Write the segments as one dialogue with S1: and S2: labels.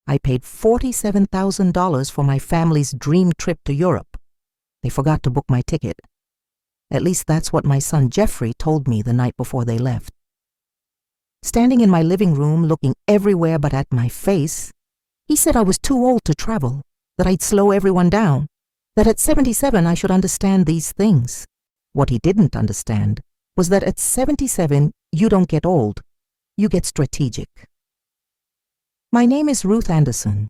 S1: I paid $47,000 for my family's dream trip to Europe. They forgot to book my ticket. At least that's what my son Jeffrey told me the night before they left. Standing in my living room looking everywhere but at my face, he said I was too old to travel, that I'd slow everyone down, that at 77 I should understand these things. What he didn't understand was that at 77 you don't get old, you get strategic. My name is Ruth Anderson.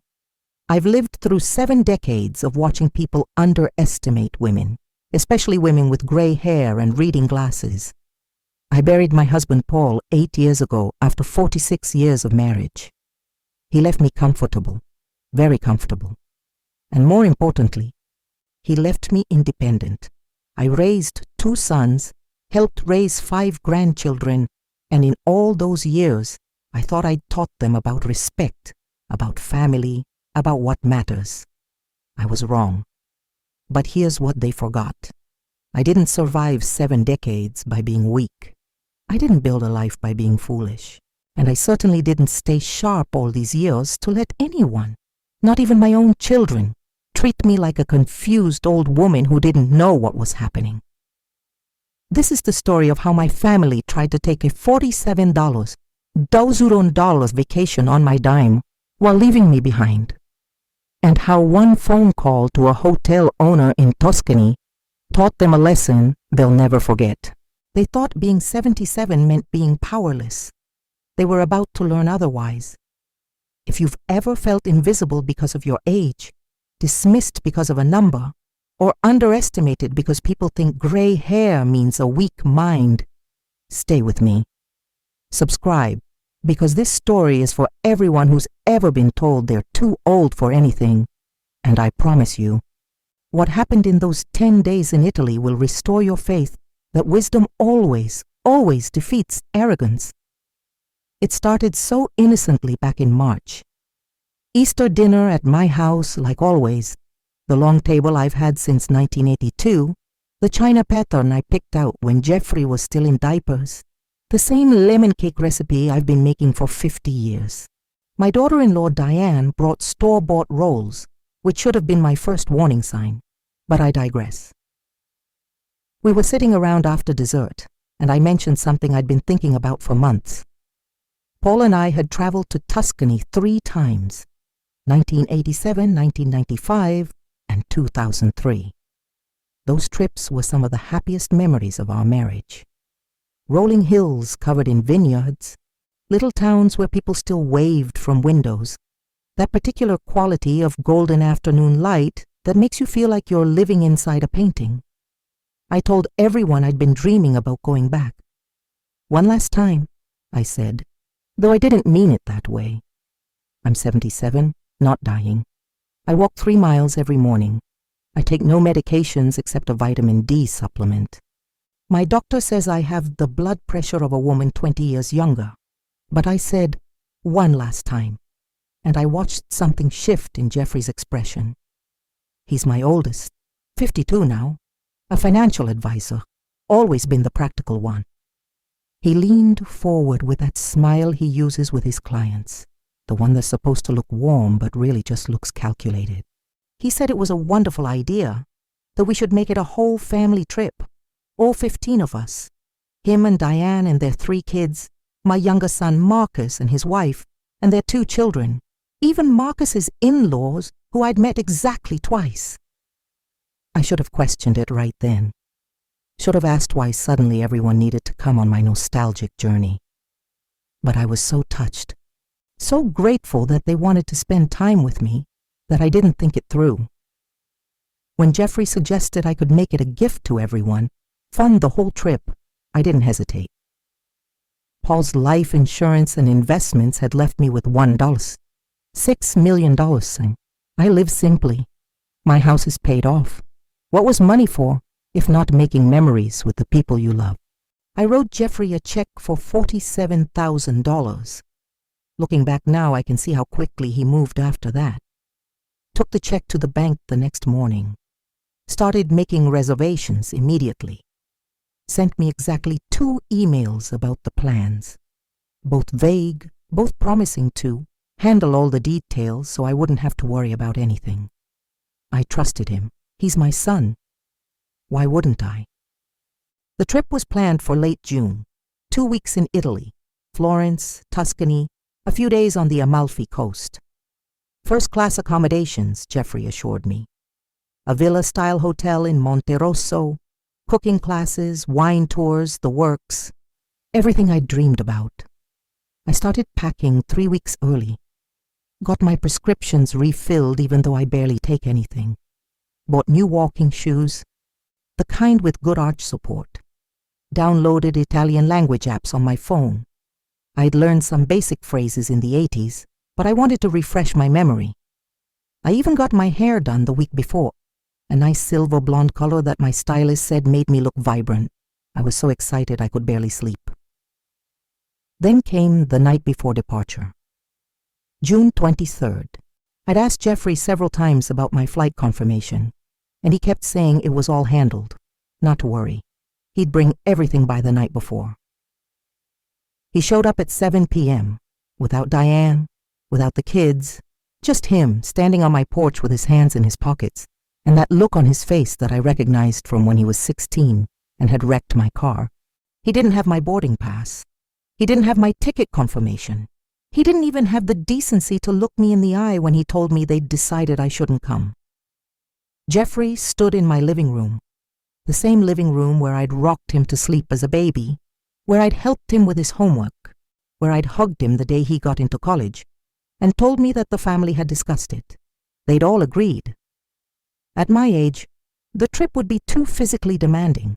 S1: I've lived through 7 decades of watching people underestimate women, especially women with gray hair and reading glasses. I buried my husband Paul 8 years ago after 46 years of marriage. He left me comfortable, very comfortable. And more importantly, he left me independent. I raised 2 sons, helped raise 5 grandchildren, and in all those years, I thought I'd taught them about respect, about family, about what matters. I was wrong. But here's what they forgot. I didn't survive 7 decades by being weak. I didn't build a life by being foolish. And I certainly didn't stay sharp all these years to let anyone, not even my own children, treat me like a confused old woman who didn't know what was happening. This is the story of how my family tried to take a $47 vacation on my dime while leaving me behind, and how one phone call to a hotel owner in Tuscany taught them a lesson they'll never forget. They thought being 77 meant being powerless. They were about to learn otherwise. If you've ever felt invisible because of your age, dismissed because of a number, or underestimated because people think gray hair means a weak mind, stay with me. Subscribe, because this story is for everyone who's ever been told they're too old for anything. And I promise you, what happened in those 10 days in Italy will restore your faith that wisdom always, always defeats arrogance. It started so innocently back in March. Easter dinner at my house, like always, the long table I've had since 1982, the china pattern I picked out when Jeffrey was still in diapers, the same lemon cake recipe I've been making for 50 years. My daughter-in-law Diane brought store-bought rolls, which should have been my first warning sign, but I digress. We were sitting around after dessert, and I mentioned something I'd been thinking about for months. Paul and I had traveled to Tuscany 3 times, 1987, 1995, and 2003. Those trips were some of the happiest memories of our marriage. Rolling hills covered in vineyards, little towns where people still waved from windows, that particular quality of golden afternoon light that makes you feel like you're living inside a painting. I told everyone I'd been dreaming about going back. One last time, I said, though I didn't mean it that way. I'm 77, not dying. I walk 3 miles every morning. I take no medications except a vitamin D supplement. My doctor says I have the blood pressure of a woman 20 years younger. But I said, one last time, and I watched something shift in Jeffrey's expression. He's my oldest, 52 now, a financial advisor, always been the practical one. He leaned forward with that smile he uses with his clients, the one that's supposed to look warm but really just looks calculated. He said it was a wonderful idea, that we should make it a whole family trip, all 15 of us, him and Diane and their 3 kids, my younger son Marcus and his wife, and their 2 children, even Marcus's in-laws, who I'd met exactly twice. I should have questioned it right then. Should have asked why suddenly everyone needed to come on my nostalgic journey. But I was so touched, so grateful that they wanted to spend time with me, that I didn't think it through. When Jeffrey suggested I could make it a gift to everyone, fund the whole trip, I didn't hesitate. Paul's life insurance and investments had left me with $1. $6 million, son. I live simply. My house is paid off. What was money for, if not making memories with the people you love? I wrote Jeffrey a check for $47,000. Looking back now, I can see how quickly he moved after that. Took the check to the bank the next morning. Started making reservations immediately. Sent me exactly 2 emails about the plans. Both vague, both promising to, handle all the details so I wouldn't have to worry about anything. I trusted him. He's my son. Why wouldn't I? The trip was planned for late June, 2 weeks in Italy, Florence, Tuscany, a few days on the Amalfi Coast. First-class accommodations, Jeffrey assured me. A villa-style hotel in Monte Rosso, cooking classes, wine tours, the works. Everything I'd dreamed about. I started packing 3 weeks early. Got my prescriptions refilled even though I barely take anything. Bought new walking shoes, the kind with good arch support. Downloaded Italian language apps on my phone. I'd learned some basic phrases in the 80s, but I wanted to refresh my memory. I even got my hair done the week before, a nice silver blonde color that my stylist said made me look vibrant. I was so excited I could barely sleep. Then came the night before departure. June 23rd. I'd asked Jeffrey several times about my flight confirmation, and he kept saying it was all handled, not to worry. He'd bring everything by the night before. He showed up at 7 p.m., without Diane, without the kids, just him standing on my porch with his hands in his pockets, and that look on his face that I recognized from when he was 16 and had wrecked my car. He didn't have my boarding pass. He didn't have my ticket confirmation. He didn't even have the decency to look me in the eye when he told me they'd decided I shouldn't come. Jeffrey stood in my living room, the same living room where I'd rocked him to sleep as a baby, where I'd helped him with his homework, where I'd hugged him the day he got into college, and told me that the family had discussed it. They'd all agreed. At my age, the trip would be too physically demanding.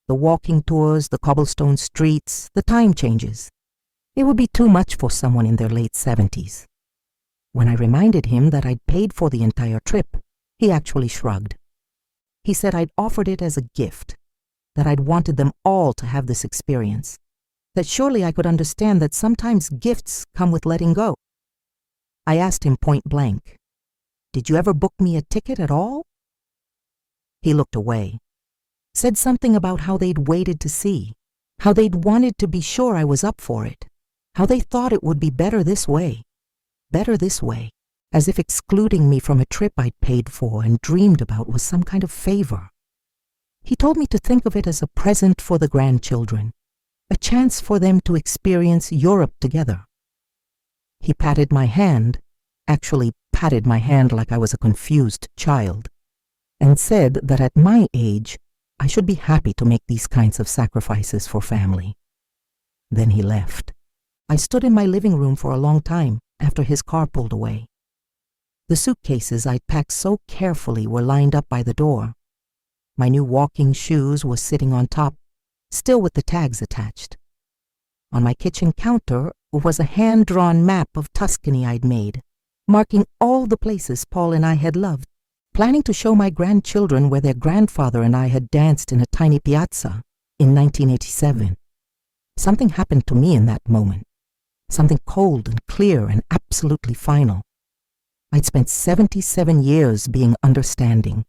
S1: The walking tours, the cobblestone streets, the time changes. It would be too much for someone in their late 70s. When I reminded him that I'd paid for the entire trip, he actually shrugged. He said I'd offered it as a gift, that I'd wanted them all to have this experience, that surely I could understand that sometimes gifts come with letting go. I asked him point blank, "Did you ever book me a ticket at all?" He looked away, said something about how they'd waited to see, how they'd wanted to be sure I was up for it, how they thought it would be better this way, as if excluding me from a trip I'd paid for and dreamed about was some kind of favor. He told me to think of it as a present for the grandchildren, a chance for them to experience Europe together. He patted my hand, actually patted my hand like I was a confused child, and said that at my age, I should be happy to make these kinds of sacrifices for family. Then he left. I stood in my living room for a long time after his car pulled away. The suitcases I'd packed so carefully were lined up by the door. My new walking shoes were sitting on top, still with the tags attached. On my kitchen counter was a hand-drawn map of Tuscany I'd made, marking all the places Paul and I had loved, planning to show my grandchildren where their grandfather and I had danced in a tiny piazza in 1987. Something happened to me in that moment, something cold and clear and absolutely final. I'd spent 77 years being understanding,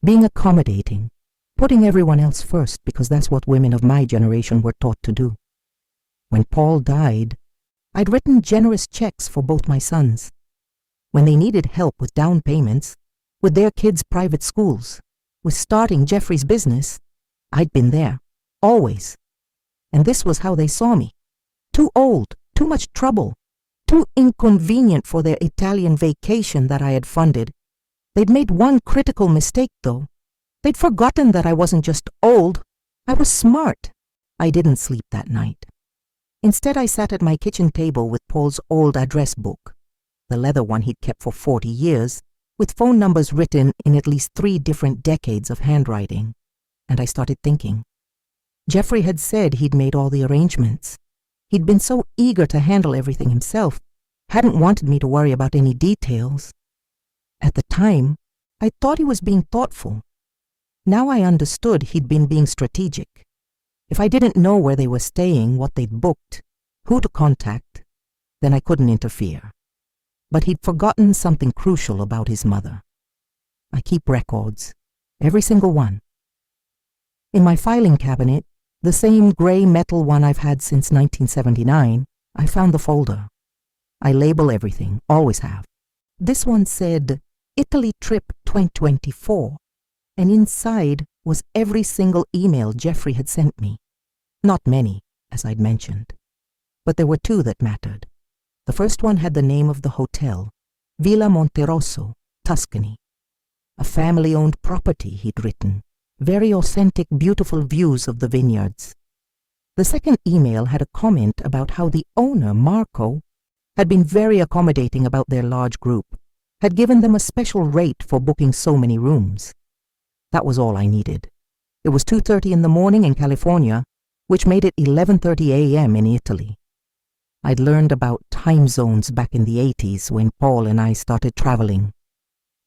S1: being accommodating, putting everyone else first because that's what women of my generation were taught to do. When Paul died, I'd written generous checks for both my sons. When they needed help with down payments, with their kids' private schools, with starting Jeffrey's business, I'd been there, always. And this was how they saw me. Too old, too much trouble, too inconvenient for their Italian vacation that I had funded. They'd made one critical mistake, though. They'd forgotten that I wasn't just old, I was smart. I didn't sleep that night. Instead, I sat at my kitchen table with Paul's old address book, the leather one he'd kept for 40 years, with phone numbers written in at least 3 different decades of handwriting. And I started thinking. Jeffrey had said he'd made all the arrangements. He'd been so eager to handle everything himself, hadn't wanted me to worry about any details. At the time, I thought he was being thoughtful. Now I understood he'd been being strategic. If I didn't know where they were staying, what they'd booked, who to contact, then I couldn't interfere. But he'd forgotten something crucial about his mother. I keep records, every single one. In my filing cabinet, the same gray metal one I've had since 1979, I found the folder. I label everything, always have. This one said, Italy Trip 2024, and inside was every single email Jeffrey had sent me. Not many, as I'd mentioned, but there were two that mattered. The first one had the name of the hotel, Villa Monterosso, Tuscany. A family-owned property, he'd written. Very authentic, beautiful views of the vineyards. The second email had a comment about how the owner, Marco, had been very accommodating about their large group, had given them a special rate for booking so many rooms. That was all I needed. It was 2:30 in the morning in California, which made it 11:30 a.m. in Italy. I'd learned about time zones back in the 80s when Paul and I started traveling.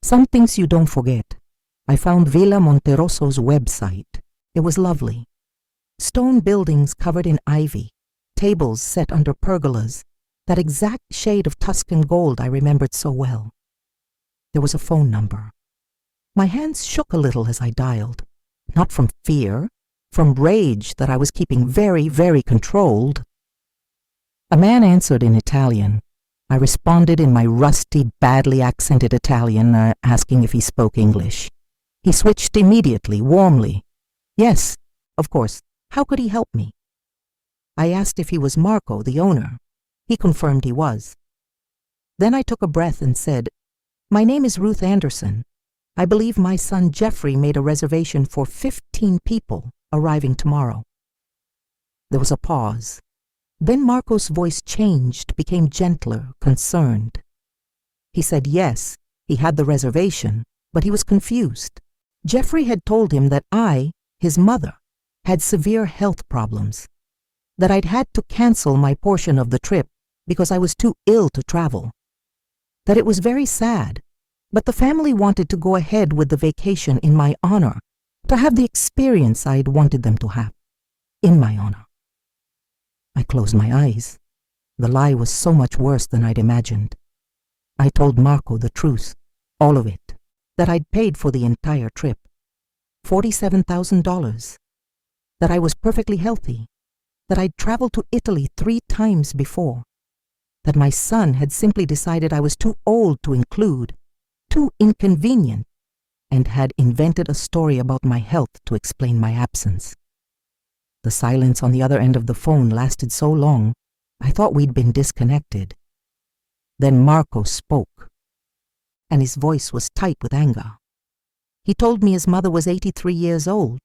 S1: Some things you don't forget. I found Villa Monterosso's website. It was lovely. Stone buildings covered in ivy, tables set under pergolas, that exact shade of Tuscan gold I remembered so well. There was a phone number. My hands shook a little as I dialed, not from fear, from rage that I was keeping very, very controlled. A man answered in Italian. I responded in my rusty, badly accented Italian, asking if he spoke English. He switched immediately, warmly. Yes, of course. How could he help me? I asked if he was Marco, the owner. He confirmed he was. Then I took a breath and said, My name is Ruth Anderson. I believe my son Jeffrey made a reservation for 15 people arriving tomorrow. There was a pause. Then Marco's voice changed, became gentler, concerned. He said yes, he had the reservation, but he was confused. Jeffrey had told him that I, his mother, had severe health problems, that I'd had to cancel my portion of the trip because I was too ill to travel, that it was very sad, but the family wanted to go ahead with the vacation in my honor, to have the experience I'd wanted them to have, in my honor. I closed my eyes. The lie was so much worse than I'd imagined. I told Marco the truth, all of it, that I'd paid for the entire trip, $47,000, that I was perfectly healthy, that I'd traveled to Italy 3 times before, that my son had simply decided I was too old to include, too inconvenient, and had invented a story about my health to explain my absence. The silence on the other end of the phone lasted so long, I thought we'd been disconnected. Then Marco spoke, and his voice was tight with anger. He told me his mother was 83 years old,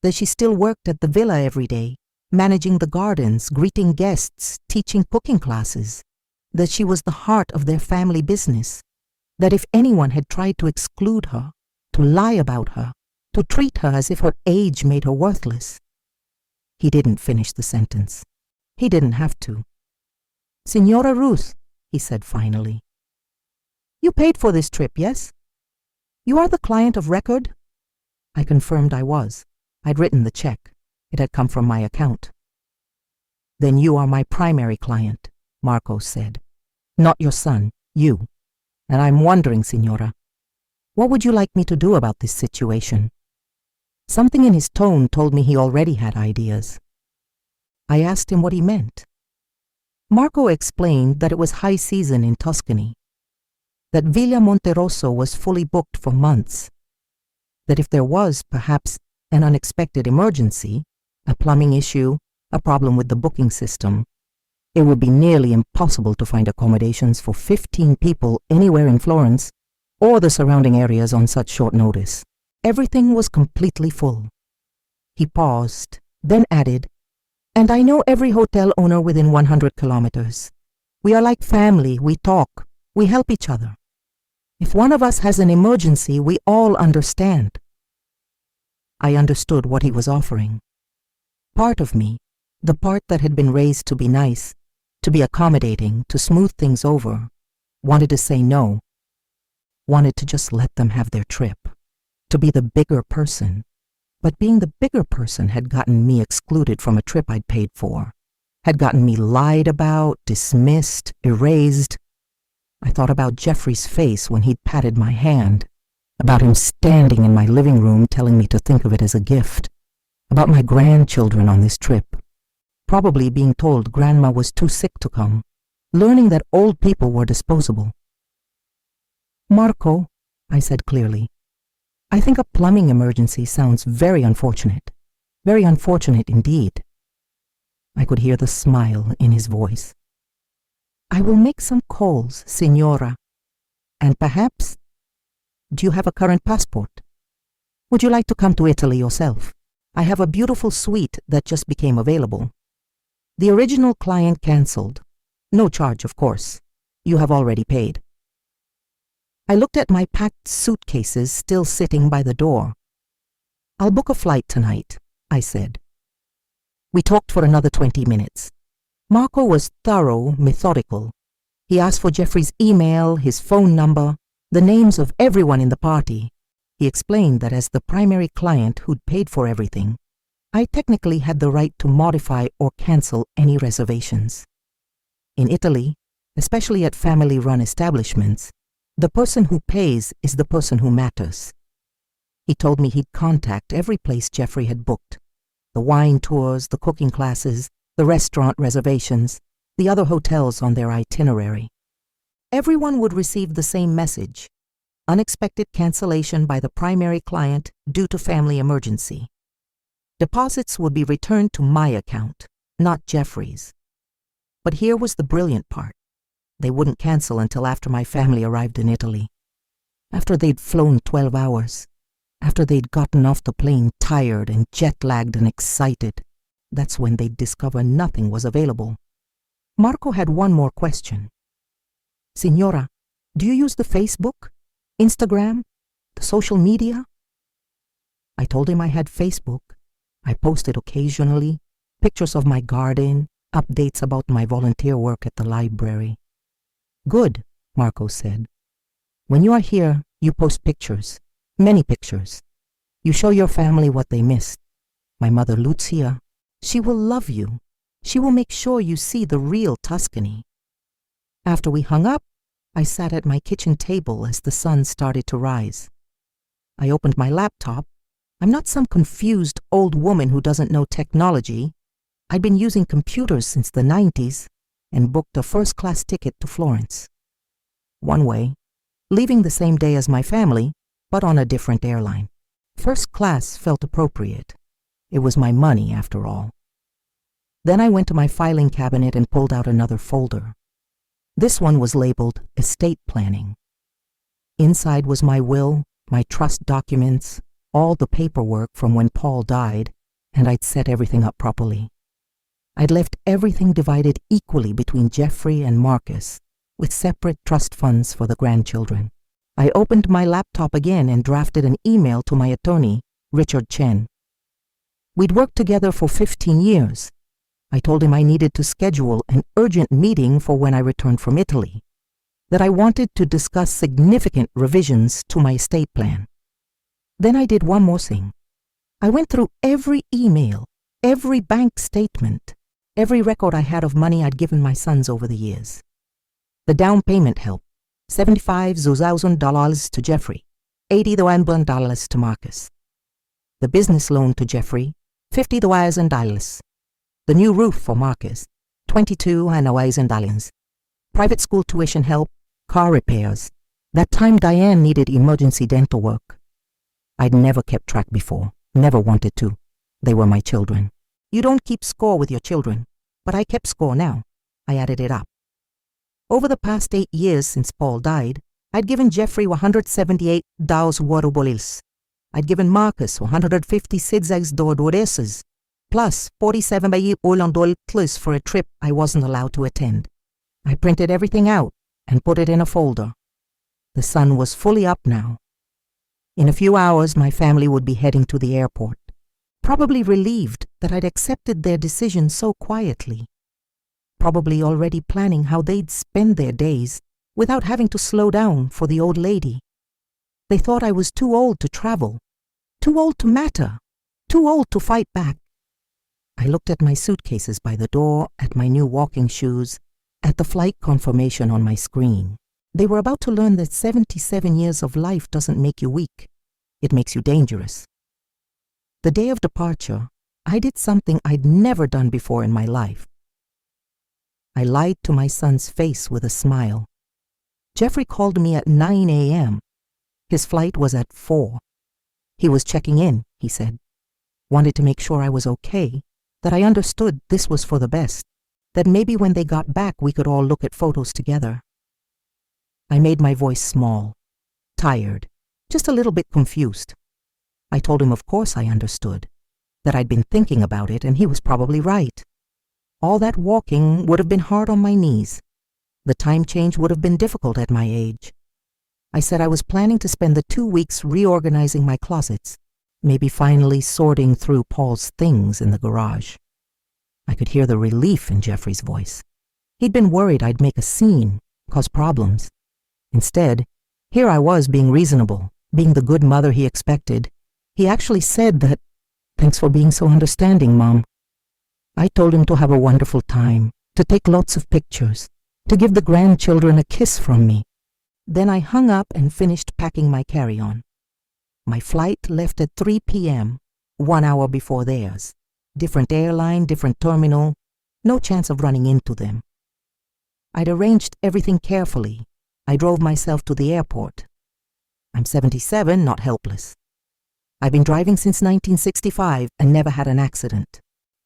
S1: that she still worked at the villa every day, managing the gardens, greeting guests, teaching cooking classes, that she was the heart of their family business, that if anyone had tried to exclude her, to lie about her, to treat her as if her age made her worthless. He didn't finish the sentence. He didn't have to. Signora Ruth, he said finally, you paid for this trip, yes? You are the client of record? I confirmed I was. I'd written the check. It had come from my account. Then you are my primary client, Marco said. Not your son, you. And I'm wondering, Signora, what would you like me to do about this situation? Something in his tone told me he already had ideas. I asked him what he meant. Marco explained that it was high season in Tuscany, that Villa Monterosso was fully booked for months, that if there was, perhaps, an unexpected emergency, a plumbing issue, a problem with the booking system, it would be nearly impossible to find accommodations for 15 people anywhere in Florence or the surrounding areas on such short notice. Everything was completely full. He paused, then added, and I know every hotel owner within 100 kilometers. We are like family, we talk, we help each other. If one of us has an emergency, we all understand. I understood what he was offering. Part of me, the part that had been raised to be nice, to be accommodating, to smooth things over, wanted to say no, wanted to just let them have their trip, to be the bigger person. But being the bigger person had gotten me excluded from a trip I'd paid for, had gotten me lied about, dismissed, erased. I thought about Jeffrey's face when he'd patted my hand, about him standing in my living room telling me to think of it as a gift, about my grandchildren on this trip, probably being told Grandma was too sick to come, learning that old people were disposable. Marco, I said clearly, I think a plumbing emergency sounds very unfortunate. Very unfortunate indeed. I could hear the smile in his voice. I will make some calls, Signora. And perhaps, do you have a current passport? Would you like to come to Italy yourself? I have a beautiful suite that just became available. The original client cancelled. No charge, of course. You have already paid. I looked at my packed suitcases still sitting by the door. I'll book a flight tonight, I said. We talked for another 20 minutes. Marco was thorough, methodical. He asked for Jeffrey's email, his phone number, the names of everyone in the party. He explained that as the primary client who'd paid for everything, I technically had the right to modify or cancel any reservations. In Italy, especially at family-run establishments, the person who pays is the person who matters. He told me he'd contact every place Jeffrey had booked, the wine tours, the cooking classes, the restaurant reservations, the other hotels on their itinerary. Everyone would receive the same message: unexpected cancellation by the primary client due to family emergency. Deposits would be returned to my account, not Jeffrey's. But here was the brilliant part. They wouldn't cancel until after my family arrived in Italy. After they'd flown 12 hours. After they'd gotten off the plane tired and jet-lagged and excited. That's when they'd discover nothing was available. Marco had one more question. Signora, do you use the Facebook, Instagram, the social media? I told him I had Facebook. I posted occasionally, pictures of my garden, updates about my volunteer work at the library. Good, Marco said. When you are here, you post pictures, many pictures. You show your family what they missed. My mother Lucia, she will love you. She will make sure you see the real Tuscany. After we hung up, I sat at my kitchen table as the sun started to rise. I opened my laptop. I'm not some confused old woman who doesn't know technology. I'd been using computers since the 90s and booked a first-class ticket to Florence. One way, leaving the same day as my family, but on a different airline. First class felt appropriate. It was my money, after all. Then I went to my filing cabinet and pulled out another folder. This one was labeled Estate Planning. Inside was my will, my trust documents, all the paperwork from when Paul died, and I'd set everything up properly. I'd left everything divided equally between Jeffrey and Marcus, with separate trust funds for the grandchildren. I opened my laptop again and drafted an email to my attorney, Richard Chen. We'd worked together for 15 years. I told him I needed to schedule an urgent meeting for when I returned from Italy, that I wanted to discuss significant revisions to my estate plan. Then I did one more thing. I went through every email, every bank statement, every record I had of money I'd given my sons over the years. The down payment help, $75,000 to Jeffrey, $80,000 to Marcus. The business loan to Jeffrey, $50,000. The new roof for Marcus, $22,000. Private school tuition help, car repairs. That time Diane needed emergency dental work. I'd never kept track before, never wanted to. They were my children. You don't keep score with your children, but I kept score now. I added it up. Over the past 8 years since Paul died, I'd given Jeffrey $178,000. I'd given Marcus $156,000, plus $47,000 for a trip I wasn't allowed to attend. I printed everything out and put it in a folder. The sun was fully up now. In a few hours, my family would be heading to the airport, probably relieved that I'd accepted their decision so quietly, probably already planning how they'd spend their days without having to slow down for the old lady. They thought I was too old to travel, too old to matter, too old to fight back. I looked at my suitcases by the door, at my new walking shoes, at the flight confirmation on my screen. They were about to learn that 77 years of life doesn't make you weak. It makes you dangerous. The day of departure, I did something I'd never done before in my life. I lied to my son's face with a smile. Jeffrey called me at 9 a.m. His flight was at 4. He was checking in, he said. Wanted to make sure I was okay, that I understood this was for the best, that maybe when they got back we could all look at photos together. I made my voice small, tired, just a little bit confused. I told him of course I understood, that I'd been thinking about it and he was probably right. All that walking would have been hard on my knees. The time change would have been difficult at my age. I said I was planning to spend the 2 weeks reorganizing my closets, maybe finally sorting through Paul's things in the garage. I could hear the relief in Jeffrey's voice. He'd been worried I'd make a scene, cause problems. Instead, here I was being reasonable, being the good mother he expected. He actually said that, "Thanks for being so understanding, Mom." I told him to have a wonderful time, to take lots of pictures, to give the grandchildren a kiss from me. Then I hung up and finished packing my carry-on. My flight left at 3 p.m., 1 hour before theirs. Different airline, different terminal, no chance of running into them. I'd arranged everything carefully. I drove myself to the airport. I'm 77, not helpless. I've been driving since 1965 and never had an accident.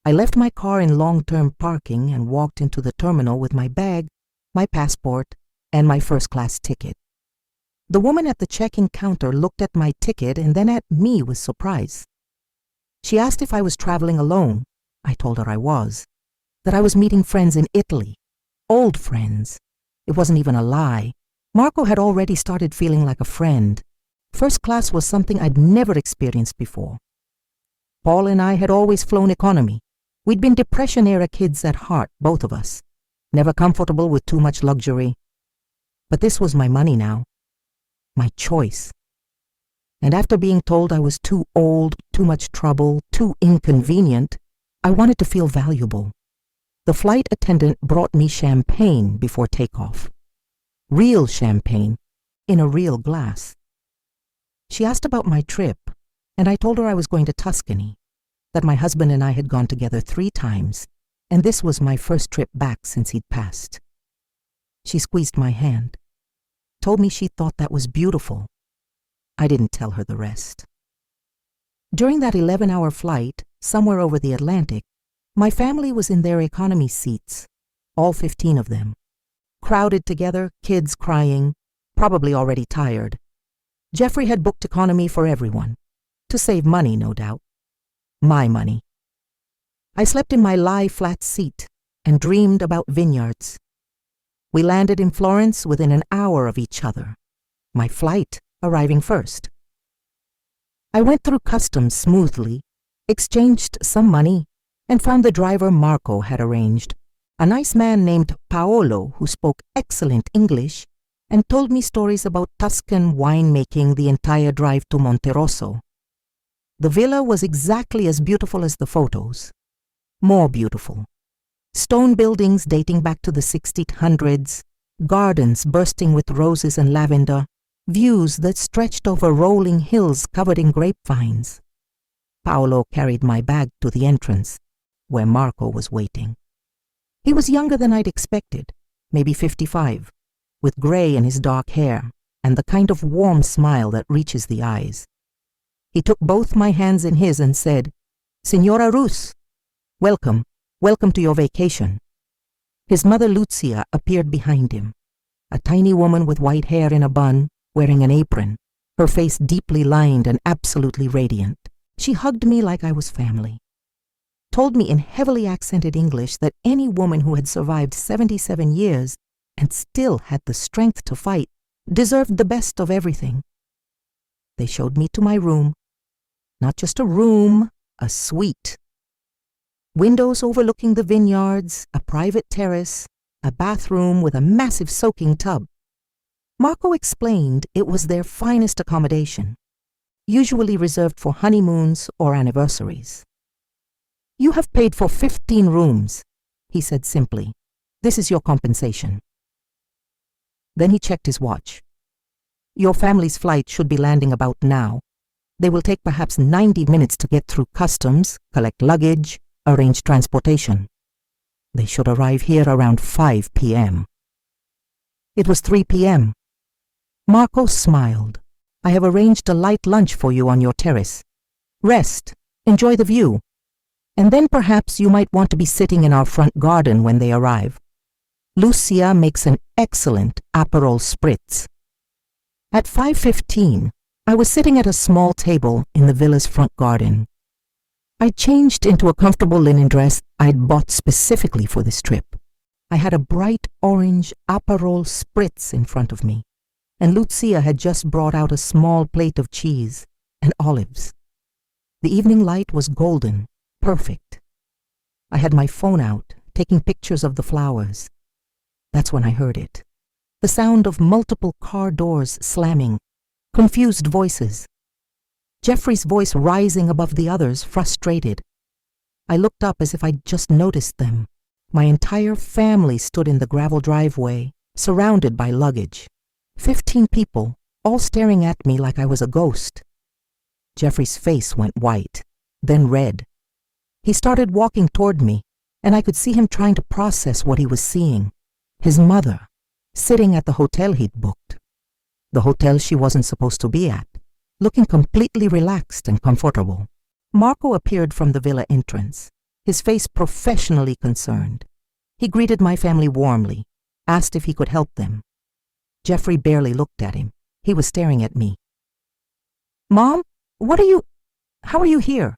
S1: I left my car in long-term parking and walked into the terminal with my bag, my passport, and my first-class ticket. The woman at the check-in counter looked at my ticket and then at me with surprise. She asked if I was traveling alone. I told her I was, that I was meeting friends in Italy, old friends. It wasn't even a lie. Marco had already started feeling like a friend. First class was something I'd never experienced before. Paul and I had always flown economy. We'd been Depression-era kids at heart, both of us, never comfortable with too much luxury. But this was my money now, my choice. And after being told I was too old, too much trouble, too inconvenient, I wanted to feel valuable. The flight attendant brought me champagne before takeoff. Real champagne, in a real glass. She asked about my trip, and I told her I was going to Tuscany, that my husband and I had gone together 3 times, and this was my first trip back since he'd passed. She squeezed my hand, told me she thought that was beautiful. I didn't tell her the rest. During that 11-hour flight, somewhere over the Atlantic, my family was in their economy seats, all 15 of them. Crowded together, kids crying, probably already tired. Jeffrey had booked economy for everyone, to save money, no doubt. My money. I slept in my lie-flat seat and dreamed about vineyards. We landed in Florence within an hour of each other, my flight arriving first. I went through customs smoothly, exchanged some money, and found the driver Marco had arranged, a nice man named Paolo who spoke excellent English and told me stories about Tuscan winemaking the entire drive to Monterosso. The villa was exactly as beautiful as the photos, more beautiful. Stone buildings dating back to the 1600s, gardens bursting with roses and lavender, views that stretched over rolling hills covered in grapevines. Paolo carried my bag to the entrance, where Marco was waiting. He was younger than I'd expected, maybe 55, with gray in his dark hair and the kind of warm smile that reaches the eyes. He took both my hands in his and said, "Signora Rus, welcome, welcome to your vacation." His mother Lucia appeared behind him, a tiny woman with white hair in a bun, wearing an apron, her face deeply lined and absolutely radiant. She hugged me like I was family. Told me in heavily accented English that any woman who had survived 77 years and still had the strength to fight deserved the best of everything. They showed me to my room. Not just a room, a suite. Windows overlooking the vineyards, a private terrace, a bathroom with a massive soaking tub. Marco explained it was their finest accommodation, usually reserved for honeymoons or anniversaries. "You have paid for 15 rooms," he said simply. "This is your compensation." Then he checked his watch. "Your family's flight should be landing about now. They will take perhaps 90 minutes to get through customs, collect luggage, arrange transportation. They should arrive here around 5 p.m. It was 3 p.m. Marco smiled. I have arranged a light lunch for you on your terrace. Rest, enjoy the view, and then perhaps you might want to be sitting in our front garden when they arrive. Lucia makes an excellent Aperol Spritz. At 5:15, I was sitting at a small table in the villa's front garden. I changed into a comfortable linen dress I'd bought specifically for this trip. I had a bright orange Aperol Spritz in front of me, and Lucia had just brought out a small plate of cheese and olives. The evening light was golden, perfect. I had my phone out, taking pictures of the flowers. That's when I heard it. The sound of multiple car doors slamming, confused voices. Jeffrey's voice rising above the others, frustrated. I looked up as if I'd just noticed them. My entire family stood in the gravel driveway, surrounded by luggage. 15 people, all staring at me like I was a ghost. Jeffrey's face went white, then red. He started walking toward me, and I could see him trying to process what he was seeing. His mother, sitting at the hotel he'd booked. The hotel she wasn't supposed to be at, looking completely relaxed and comfortable. Marco appeared from the villa entrance, his face professionally concerned. He greeted my family warmly, asked if he could help them. Jeffrey barely looked at him. He was staring at me. "Mom, how are you here?"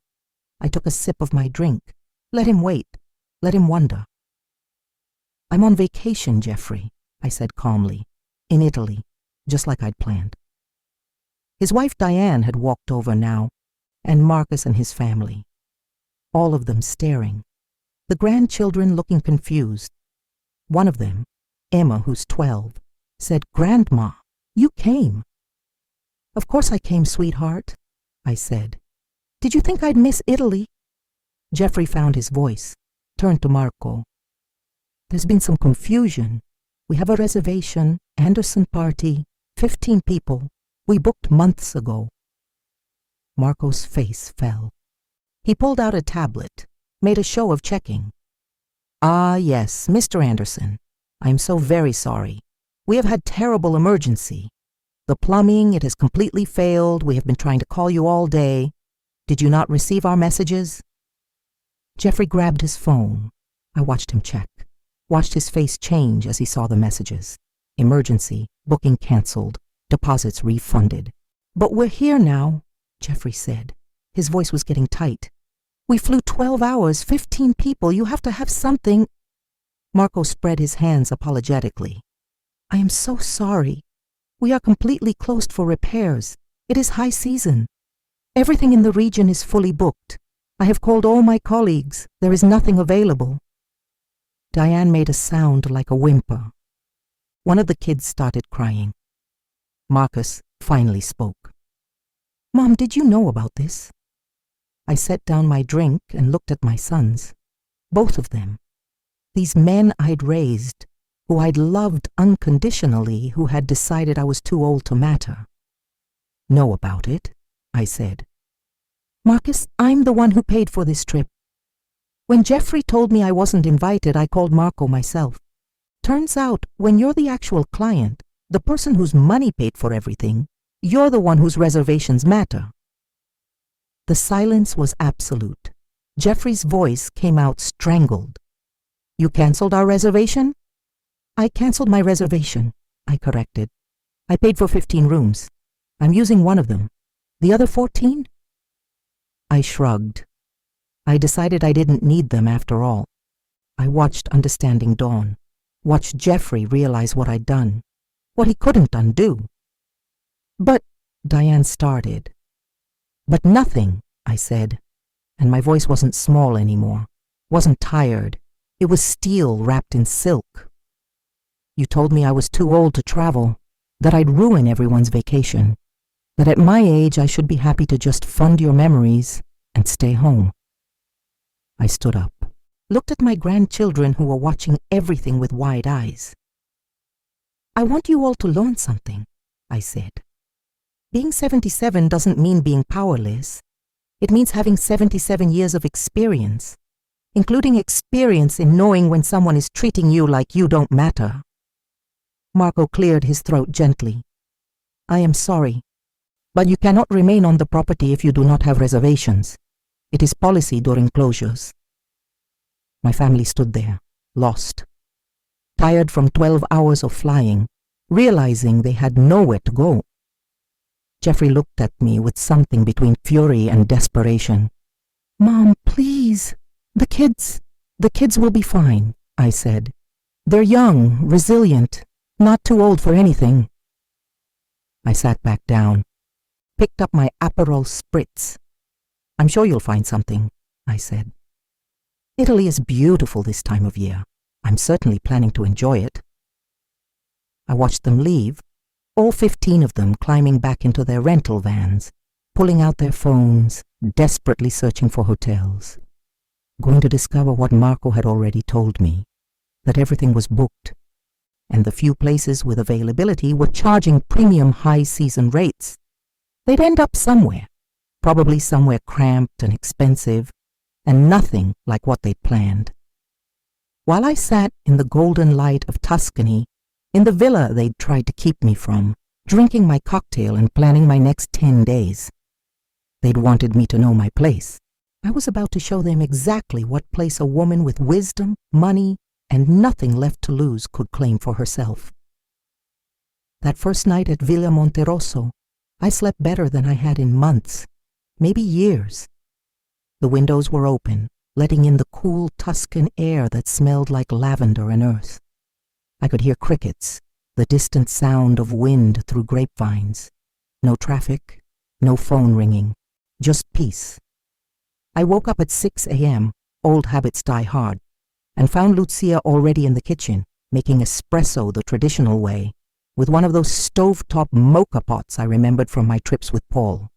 S1: I took a sip of my drink. Let him wait. Let him wonder. "I'm on vacation, Jeffrey," I said calmly. "In Italy, just like I'd planned." His wife Diane had walked over now, and Marcus and his family. All of them staring. The grandchildren looking confused. One of them, Emma, who's 12, said, "Grandma, you came." "Of course I came, sweetheart," I said. "Did you think I'd miss Italy?" Jeffrey found his voice, turned to Marco. "There's been some confusion. We have a reservation, Anderson party, 15 people. We booked months ago." Marco's face fell. He pulled out a tablet, made a show of checking. "Ah, yes, Mr. Anderson. I'm so very sorry. We have had terrible emergency. The plumbing, it has completely failed. We have been trying to call you all day. Did you not receive our messages?" Jeffrey grabbed his phone. I watched him check, watched his face change as he saw the messages. Emergency, booking canceled, deposits refunded. "But we're here now," Jeffrey said. His voice was getting tight. "We flew 12 hours, 15 people. You have to have something." Marco spread his hands apologetically. "I am so sorry. We are completely closed for repairs. It is high season. Everything in the region is fully booked. I have called all my colleagues. There is nothing available." Diane made a sound like a whimper. One of the kids started crying. Marcus finally spoke. "Mom, did you know about this?" I set down my drink and looked at my sons. Both of them. These men I'd raised, who I'd loved unconditionally, who had decided I was too old to matter. "Know about it," I said. "Marcus, I'm the one who paid for this trip. When Jeffrey told me I wasn't invited, I called Marco myself. Turns out, when you're the actual client, the person whose money paid for everything, you're the one whose reservations matter." The silence was absolute. Jeffrey's voice came out strangled. "You canceled our reservation?" "I canceled my reservation," I corrected. "I paid for 15 rooms. I'm using one of them. The other 14? I shrugged. I decided I didn't need them after all. I watched understanding dawn, watched Jeffrey realize what I'd done, what he couldn't undo. "But," Diane started. "But nothing," I said, and my voice wasn't small anymore, wasn't tired. It was steel wrapped in silk. "You told me I was too old to travel, that I'd ruin everyone's vacation, that at my age I should be happy to just fund your memories and stay home." I stood up, looked at my grandchildren who were watching everything with wide eyes. "I want you all to learn something," I said. "Being 77 doesn't mean being powerless. It means having 77 years of experience. including experience in knowing when someone is treating you like you don't matter. Marco cleared his throat gently. I am sorry, but you cannot remain on the property if you do not have reservations. It is policy during closures. My family stood there, lost, tired from 12 hours of flying, realizing they had nowhere to go. Jeffrey looked at me with something between fury and desperation. Mom, please. The kids will be fine, I said. They're young, resilient, not too old for anything. I sat back down, picked up my Aperol Spritz. I'm sure you'll find something, I said. Italy is beautiful this time of year. I'm certainly planning to enjoy it. I watched them leave, all 15 of them climbing back into their rental vans, pulling out their phones, desperately searching for hotels. Going to discover what Marco had already told me, that everything was booked, and the few places with availability were charging premium high-season rates. They'd end up somewhere, probably somewhere cramped and expensive, and nothing like what they'd planned. While I sat in the golden light of Tuscany, in the villa they'd tried to keep me from, drinking my cocktail and planning my next 10 days, they'd wanted me to know my place. I was about to show them exactly what place a woman with wisdom, money, and nothing left to lose could claim for herself. That first night at Villa Monterosso, I slept better than I had in months, maybe years. The windows were open, letting in the cool Tuscan air that smelled like lavender and earth. I could hear crickets, the distant sound of wind through grapevines. No traffic, no phone ringing, just peace. I woke up at 6 a.m., old habits die hard, and found Lucia already in the kitchen, making espresso the traditional way, with one of those stovetop mocha pots I remembered from my trips with Paul.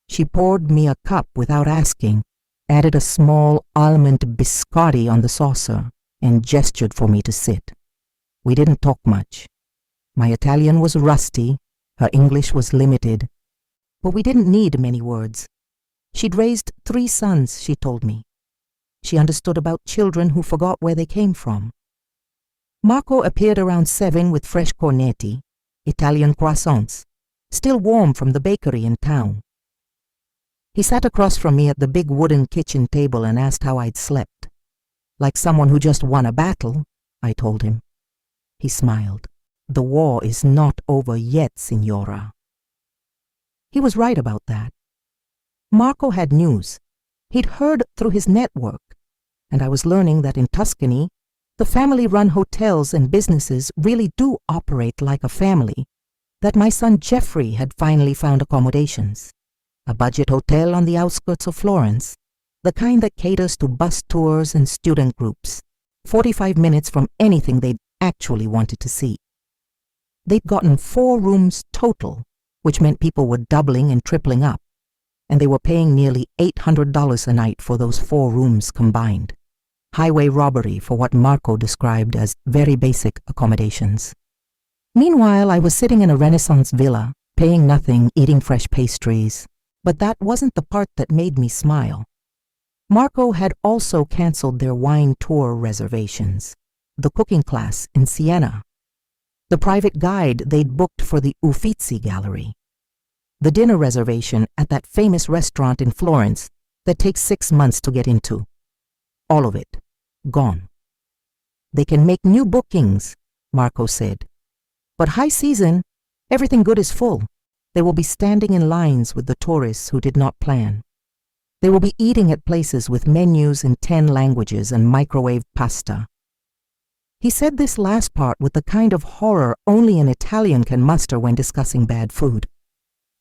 S1: She poured me a cup without asking, added a small almond biscotti on the saucer, and gestured for me to sit. We didn't talk much. My Italian was rusty, her English was limited, but we didn't need many words. She'd raised 3 sons, she told me. She understood about children who forgot where they came from. Marco appeared around 7 with fresh cornetti, Italian croissants, still warm from the bakery in town. He sat across from me at the big wooden kitchen table and asked how I'd slept. Like someone who just won a battle, I told him. He smiled. The war is not over yet, Signora. He was right about that. Marco had news. He'd heard through his network, and I was learning that in Tuscany, the family-run hotels and businesses really do operate like a family, that my son Jeffrey had finally found accommodations. A budget hotel on the outskirts of Florence, the kind that caters to bus tours and student groups, 45 minutes from anything they'd actually wanted to see. They'd gotten 4 rooms total, which meant people were doubling and tripling up, and they were paying nearly $800 a night for those 4 rooms combined. Highway robbery for what Marco described as very basic accommodations. Meanwhile, I was sitting in a Renaissance villa, paying nothing, eating fresh pastries. But that wasn't the part that made me smile. Marco had also canceled their wine tour reservations, the cooking class in Siena, the private guide they'd booked for the Uffizi Gallery, the dinner reservation at that famous restaurant in Florence that takes 6 months to get into. All of it, gone. They can make new bookings, Marco said. But high season, everything good is full. They will be standing in lines with the tourists who did not plan. They will be eating at places with menus in 10 languages and microwave pasta. He said this last part with the kind of horror only an Italian can muster when discussing bad food.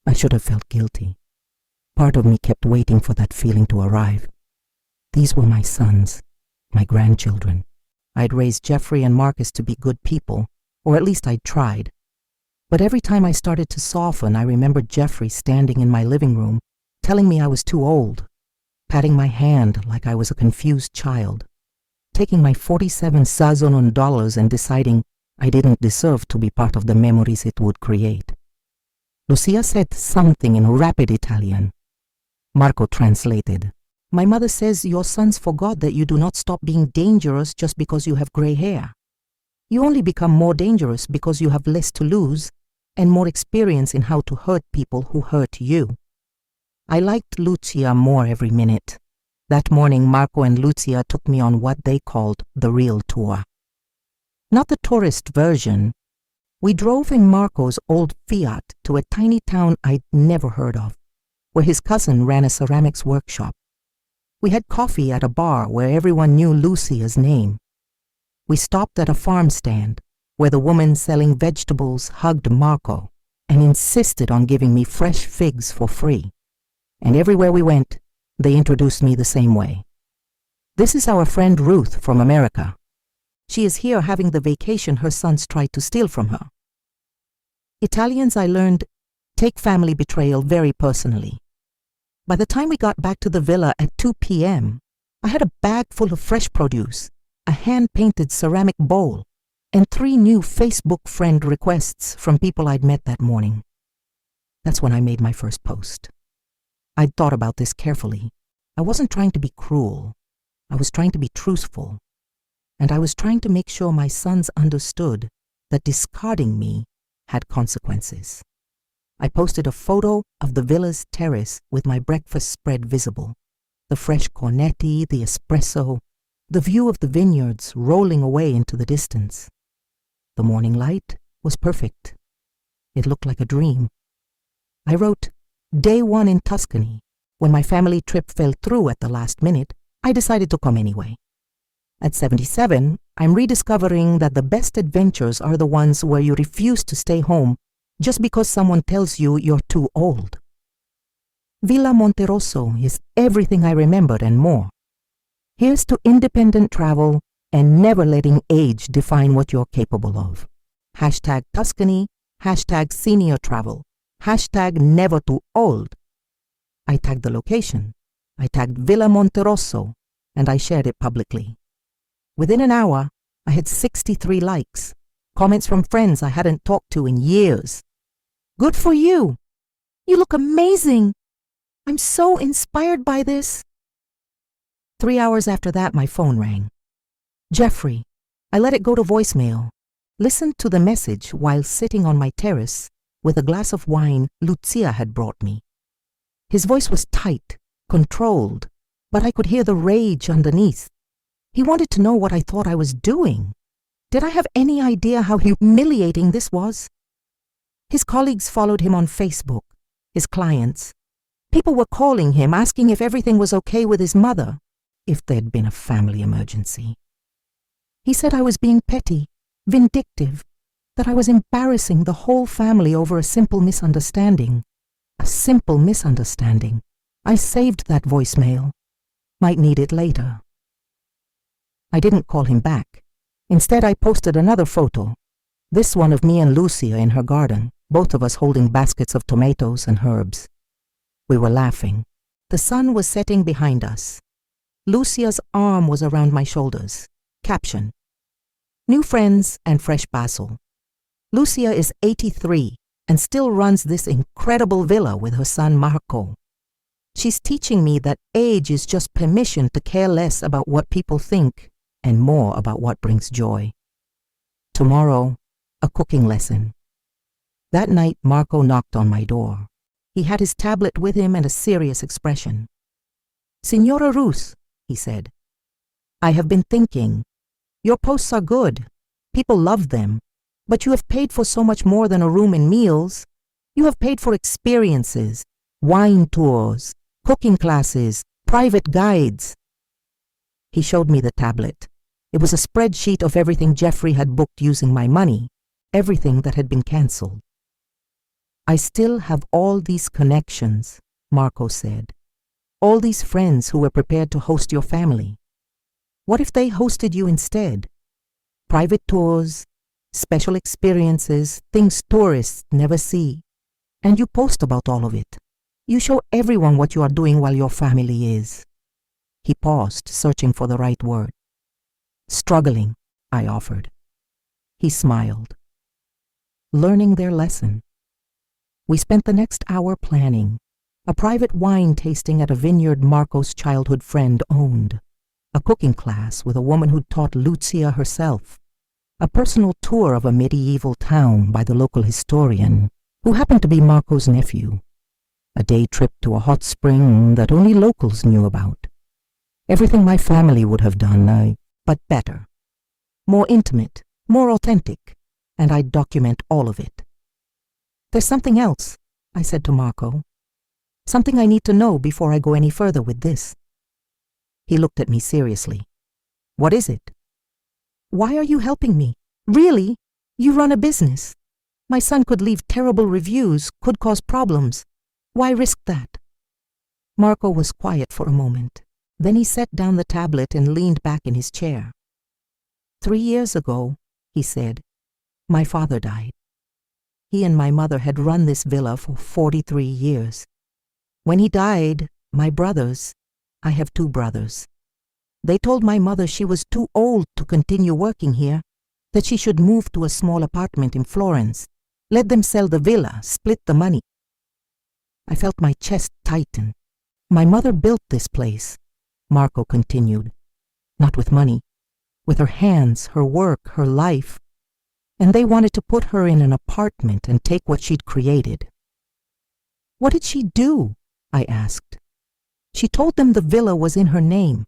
S1: I should have felt guilty. Part of me kept waiting for that feeling to arrive. These were my sons, my grandchildren. I'd raised Jeffrey and Marcus to be good people, or at least I'd tried. But every time I started to soften, I remembered Jeffrey standing in my living room, telling me I was too old, patting my hand like I was a confused child, taking my 47 Sazonon dollars and deciding I didn't deserve to be part of the memories it would create. Lucia said something in rapid Italian. Marco translated. My mother says your sons forgot that you do not stop being dangerous just because you have gray hair. You only become more dangerous because you have less to lose and more experience in how to hurt people who hurt you. I liked Lucia more every minute. That morning, Marco and Lucia took me on what they called the real tour. Not the tourist version. We drove in Marco's old Fiat to a tiny town I'd never heard of, where his cousin ran a ceramics workshop. We had coffee at a bar where everyone knew Lucia's name. We stopped at a farm stand where the woman selling vegetables hugged Marco and insisted on giving me fresh figs for free. And everywhere we went, they introduced me the same way. This is our friend Ruth from America. She is here having the vacation her sons tried to steal from her. Italians, I learned, take family betrayal very personally. By the time we got back to the villa at 2 p.m., I had a bag full of fresh produce, a hand-painted ceramic bowl, and 3 new Facebook friend requests from people I'd met that morning. That's when I made my first post. I'd thought about this carefully. I wasn't trying to be cruel. I was trying to be truthful. And I was trying to make sure my sons understood that discarding me had consequences. I posted a photo of the villa's terrace with my breakfast spread visible, the fresh cornetti, the espresso, the view of the vineyards rolling away into the distance. The morning light was perfect. It looked like a dream. I wrote, Day 1 in Tuscany. When my family trip fell through at the last minute, I decided to come anyway. At 77, I'm rediscovering that the best adventures are the ones where you refuse to stay home just because someone tells you you're too old. Villa Monterosso is everything I remembered and more. Here's to independent travel and never letting age define what you're capable of. Hashtag Tuscany, hashtag senior travel, hashtag never too old. I tagged the location. I tagged Villa Monterosso, and I shared it publicly. Within an hour, I had 63 likes, comments from friends I hadn't talked to in years. Good for you! You look amazing! I'm so inspired by this. 3 hours after that, my phone rang. Jeffrey. I let it go to voicemail. Listened to the message while sitting on my terrace with a glass of wine Lucia had brought me. His voice was tight, controlled, but I could hear the rage underneath. He wanted to know what I thought I was doing. Did I have any idea how humiliating this was? His colleagues followed him on Facebook, his clients. People were calling him, asking if everything was okay with his mother, if there'd been a family emergency. He said I was being petty, vindictive, that I was embarrassing the whole family over a simple misunderstanding. A simple misunderstanding. I saved that voicemail. Might need it later. I didn't call him back. Instead, I posted another photo. This one of me and Lucia in her garden, both of us holding baskets of tomatoes and herbs. We were laughing. The sun was setting behind us. Lucia's arm was around my shoulders. Caption: New friends and fresh basil. Lucia is 83 and still runs this incredible villa with her son Marco. She's teaching me that age is just permission to care less about what people think and more about what brings joy. Tomorrow, a cooking lesson. That night, Marco knocked on my door. He had his tablet with him and a serious expression. Signora Ruth, he said, I have been thinking. Your posts are good. People love them. But you have paid for so much more than a room and meals. You have paid for experiences, wine tours, cooking classes, private guides. He showed me the tablet. It was a spreadsheet of everything Jeffrey had booked using my money, everything that had been cancelled. I still have all these connections, Marco said. All these friends who were prepared to host your family. What if they hosted you instead? Private tours, special experiences, things tourists never see. And you post about all of it. You show everyone what you are doing while your family is. He paused, searching for the right word. Struggling, I offered. He smiled. Learning their lesson. We spent the next hour planning, a private wine tasting at a vineyard Marco's childhood friend owned, a cooking class with a woman who taught Lucia herself, a personal tour of a medieval town by the local historian, who happened to be Marco's nephew, a day trip to a hot spring that only locals knew about. Everything my family would have done, but better, more intimate, more authentic, and I'd document all of it. "There's something else," I said to Marco. "Something I need to know before I go any further with this." He looked at me seriously. "What is it?" "Why are you helping me? Really? You run a business. My son could leave terrible reviews, could cause problems. Why risk that?" Marco was quiet for a moment. Then he set down the tablet and leaned back in his chair. 3 years ago, he said, my father died. He and my mother had run this villa for 43 years. When he died, my brothers, I have 2 brothers, they told my mother she was too old to continue working here, that she should move to a small apartment in Florence, let them sell the villa, split the money. I felt my chest tighten. My mother built this place, Marco continued, not with money, with her hands, her work, her life, and they wanted to put her in an apartment and take what she'd created. "What did she do?" I asked. "She told them the villa was in her name,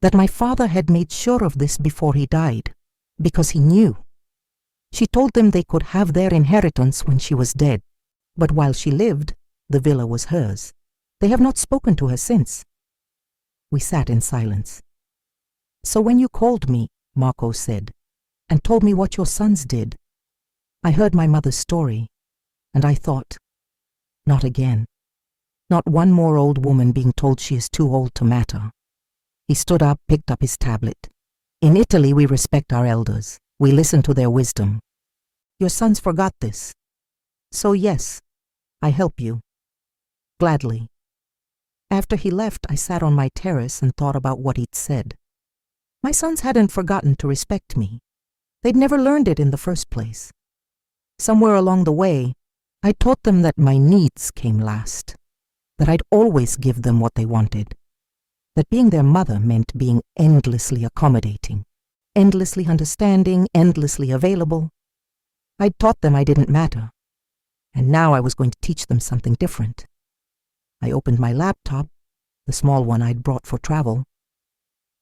S1: that my father had made sure of this before he died, because he knew. She told them they could have their inheritance when she was dead, but while she lived, the villa was hers. They have not spoken to her since." We sat in silence. "So when you called me," Marco said, "and told me what your sons did, I heard my mother's story, and I thought, not again. Not one more old woman being told she is too old to matter." He stood up, picked up his tablet. "In Italy, we respect our elders. We listen to their wisdom. Your sons forgot this. So yes, I help you. Gladly." After he left, I sat on my terrace and thought about what he'd said. My sons hadn't forgotten to respect me. They'd never learned it in the first place. Somewhere along the way, I taught them that my needs came last, that I'd always give them what they wanted, that being their mother meant being endlessly accommodating, endlessly understanding, endlessly available. I'd taught them I didn't matter, and now I was going to teach them something different. I opened my laptop, the small one I'd brought for travel,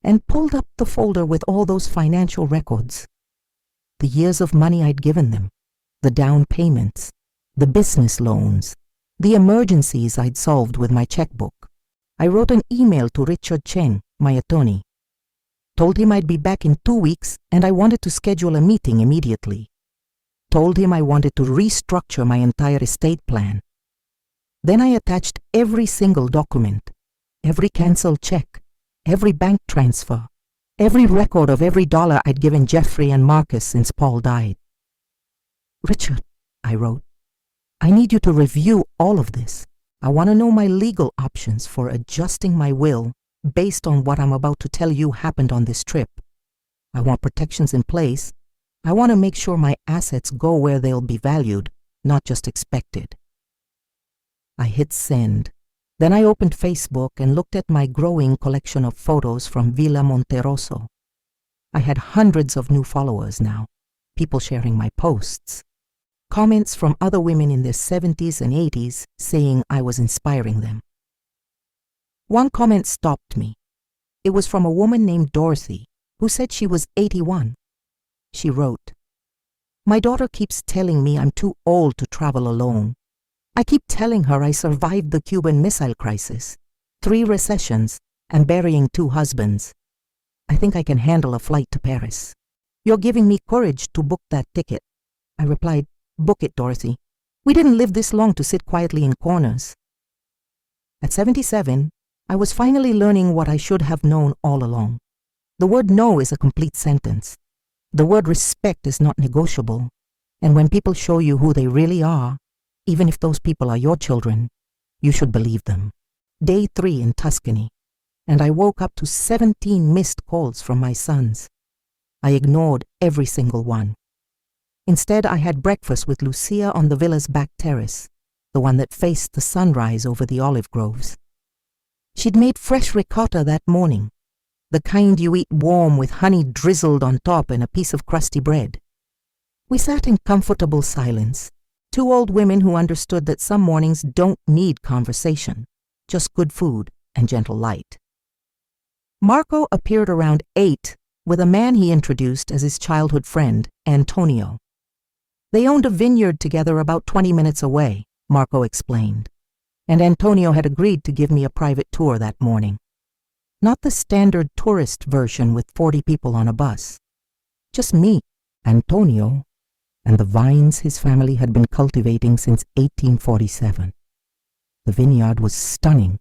S1: and pulled up the folder with all those financial records. The years of money I'd given them, the down payments, the business loans, the emergencies I'd solved with my checkbook. I wrote an email to Richard Chen, my attorney. Told him I'd be back in 2 weeks and I wanted to schedule a meeting immediately. Told him I wanted to restructure my entire estate plan. Then I attached every single document, every canceled check, every bank transfer, every record of every dollar I'd given Jeffrey and Marcus since Paul died. "Richard," I wrote, "I need you to review all of this. I want to know my legal options for adjusting my will based on what I'm about to tell you happened on this trip. I want protections in place. I want to make sure my assets go where they'll be valued, not just expected." I hit send. Then I opened Facebook and looked at my growing collection of photos from Villa Monterosso. I had hundreds of new followers now, people sharing my posts. Comments from other women in their 70s and 80s saying I was inspiring them. One comment stopped me. It was from a woman named Dorothy, who said she was 81. She wrote, "My daughter keeps telling me I'm too old to travel alone. I keep telling her I survived the Cuban Missile Crisis, 3 recessions, and burying 2 husbands. I think I can handle a flight to Paris. You're giving me courage to book that ticket." I replied, "Book it, Dorothy. We didn't live this long to sit quietly in corners." At 77, I was finally learning what I should have known all along. The word no is a complete sentence. The word respect is not negotiable. And when people show you who they really are, even if those people are your children, you should believe them. Day 3 in Tuscany, and I woke up to 17 missed calls from my sons. I ignored every single one. Instead, I had breakfast with Lucia on the villa's back terrace. the one that faced the sunrise over the olive groves. She'd made fresh ricotta that morning, the kind you eat warm with honey drizzled on top and a piece of crusty bread. We sat in comfortable silence, two old women who understood that some mornings don't need conversation, just good food and gentle light. Marco appeared around 8 with a man he introduced as his childhood friend, Antonio. They owned a vineyard together about 20 minutes away, Marco explained, and Antonio had agreed to give me a private tour that morning. Not the standard tourist version with 40 people on a bus. Just me, Antonio, and the vines his family had been cultivating since 1847. The vineyard was stunning.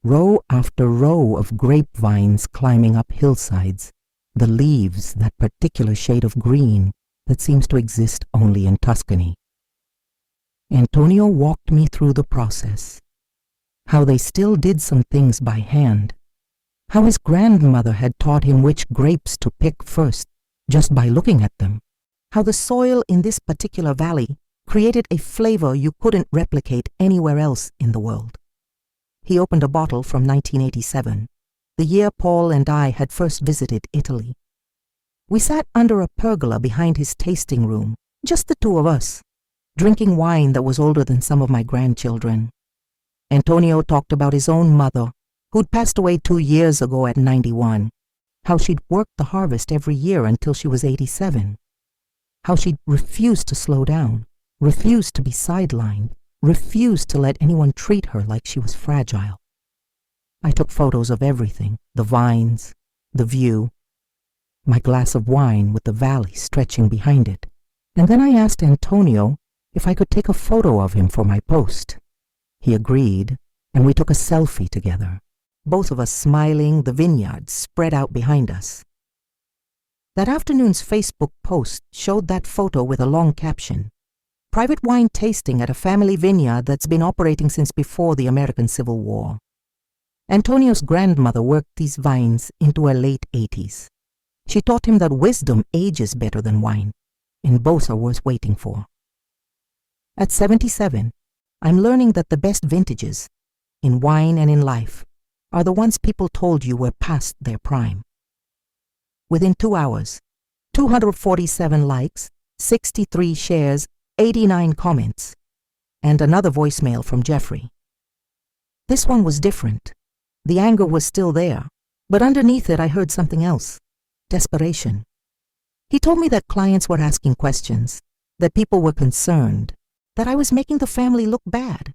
S1: Row after row of grapevines climbing up hillsides, the leaves that particular shade of green that seems to exist only in Tuscany. Antonio walked me through the process, how they still did some things by hand, how his grandmother had taught him which grapes to pick first just by looking at them, how the soil in this particular valley created a flavor you couldn't replicate anywhere else in the world. He opened a bottle from 1987, the year Paul and I had first visited Italy. We sat under a pergola behind his tasting room, just the two of us, drinking wine that was older than some of my grandchildren. Antonio talked about his own mother, who'd passed away 2 years ago at 91, how she'd worked the harvest every year until she was 87, how she'd refused to slow down, refused to be sidelined, refused to let anyone treat her like she was fragile. I took photos of everything, the vines, the view, my glass of wine with the valley stretching behind it, and then I asked Antonio if I could take a photo of him for my post. He agreed, and we took a selfie together, both of us smiling, the vineyard spread out behind us. That afternoon's Facebook post showed that photo with a long caption, "Private wine tasting at a family vineyard that's been operating since before the American Civil War." Antonio's grandmother worked these vines into her late 80s. She taught him that wisdom ages better than wine, and both are worth waiting for. At 77, I'm learning that the best vintages, in wine and in life, are the ones people told you were past their prime. Within 2 hours, 247 likes, 63 shares, 89 comments, and another voicemail from Jeffrey. This one was different. The anger was still there, but underneath it I heard something else, desperation. He told me that clients were asking questions, that people were concerned, that I was making the family look bad.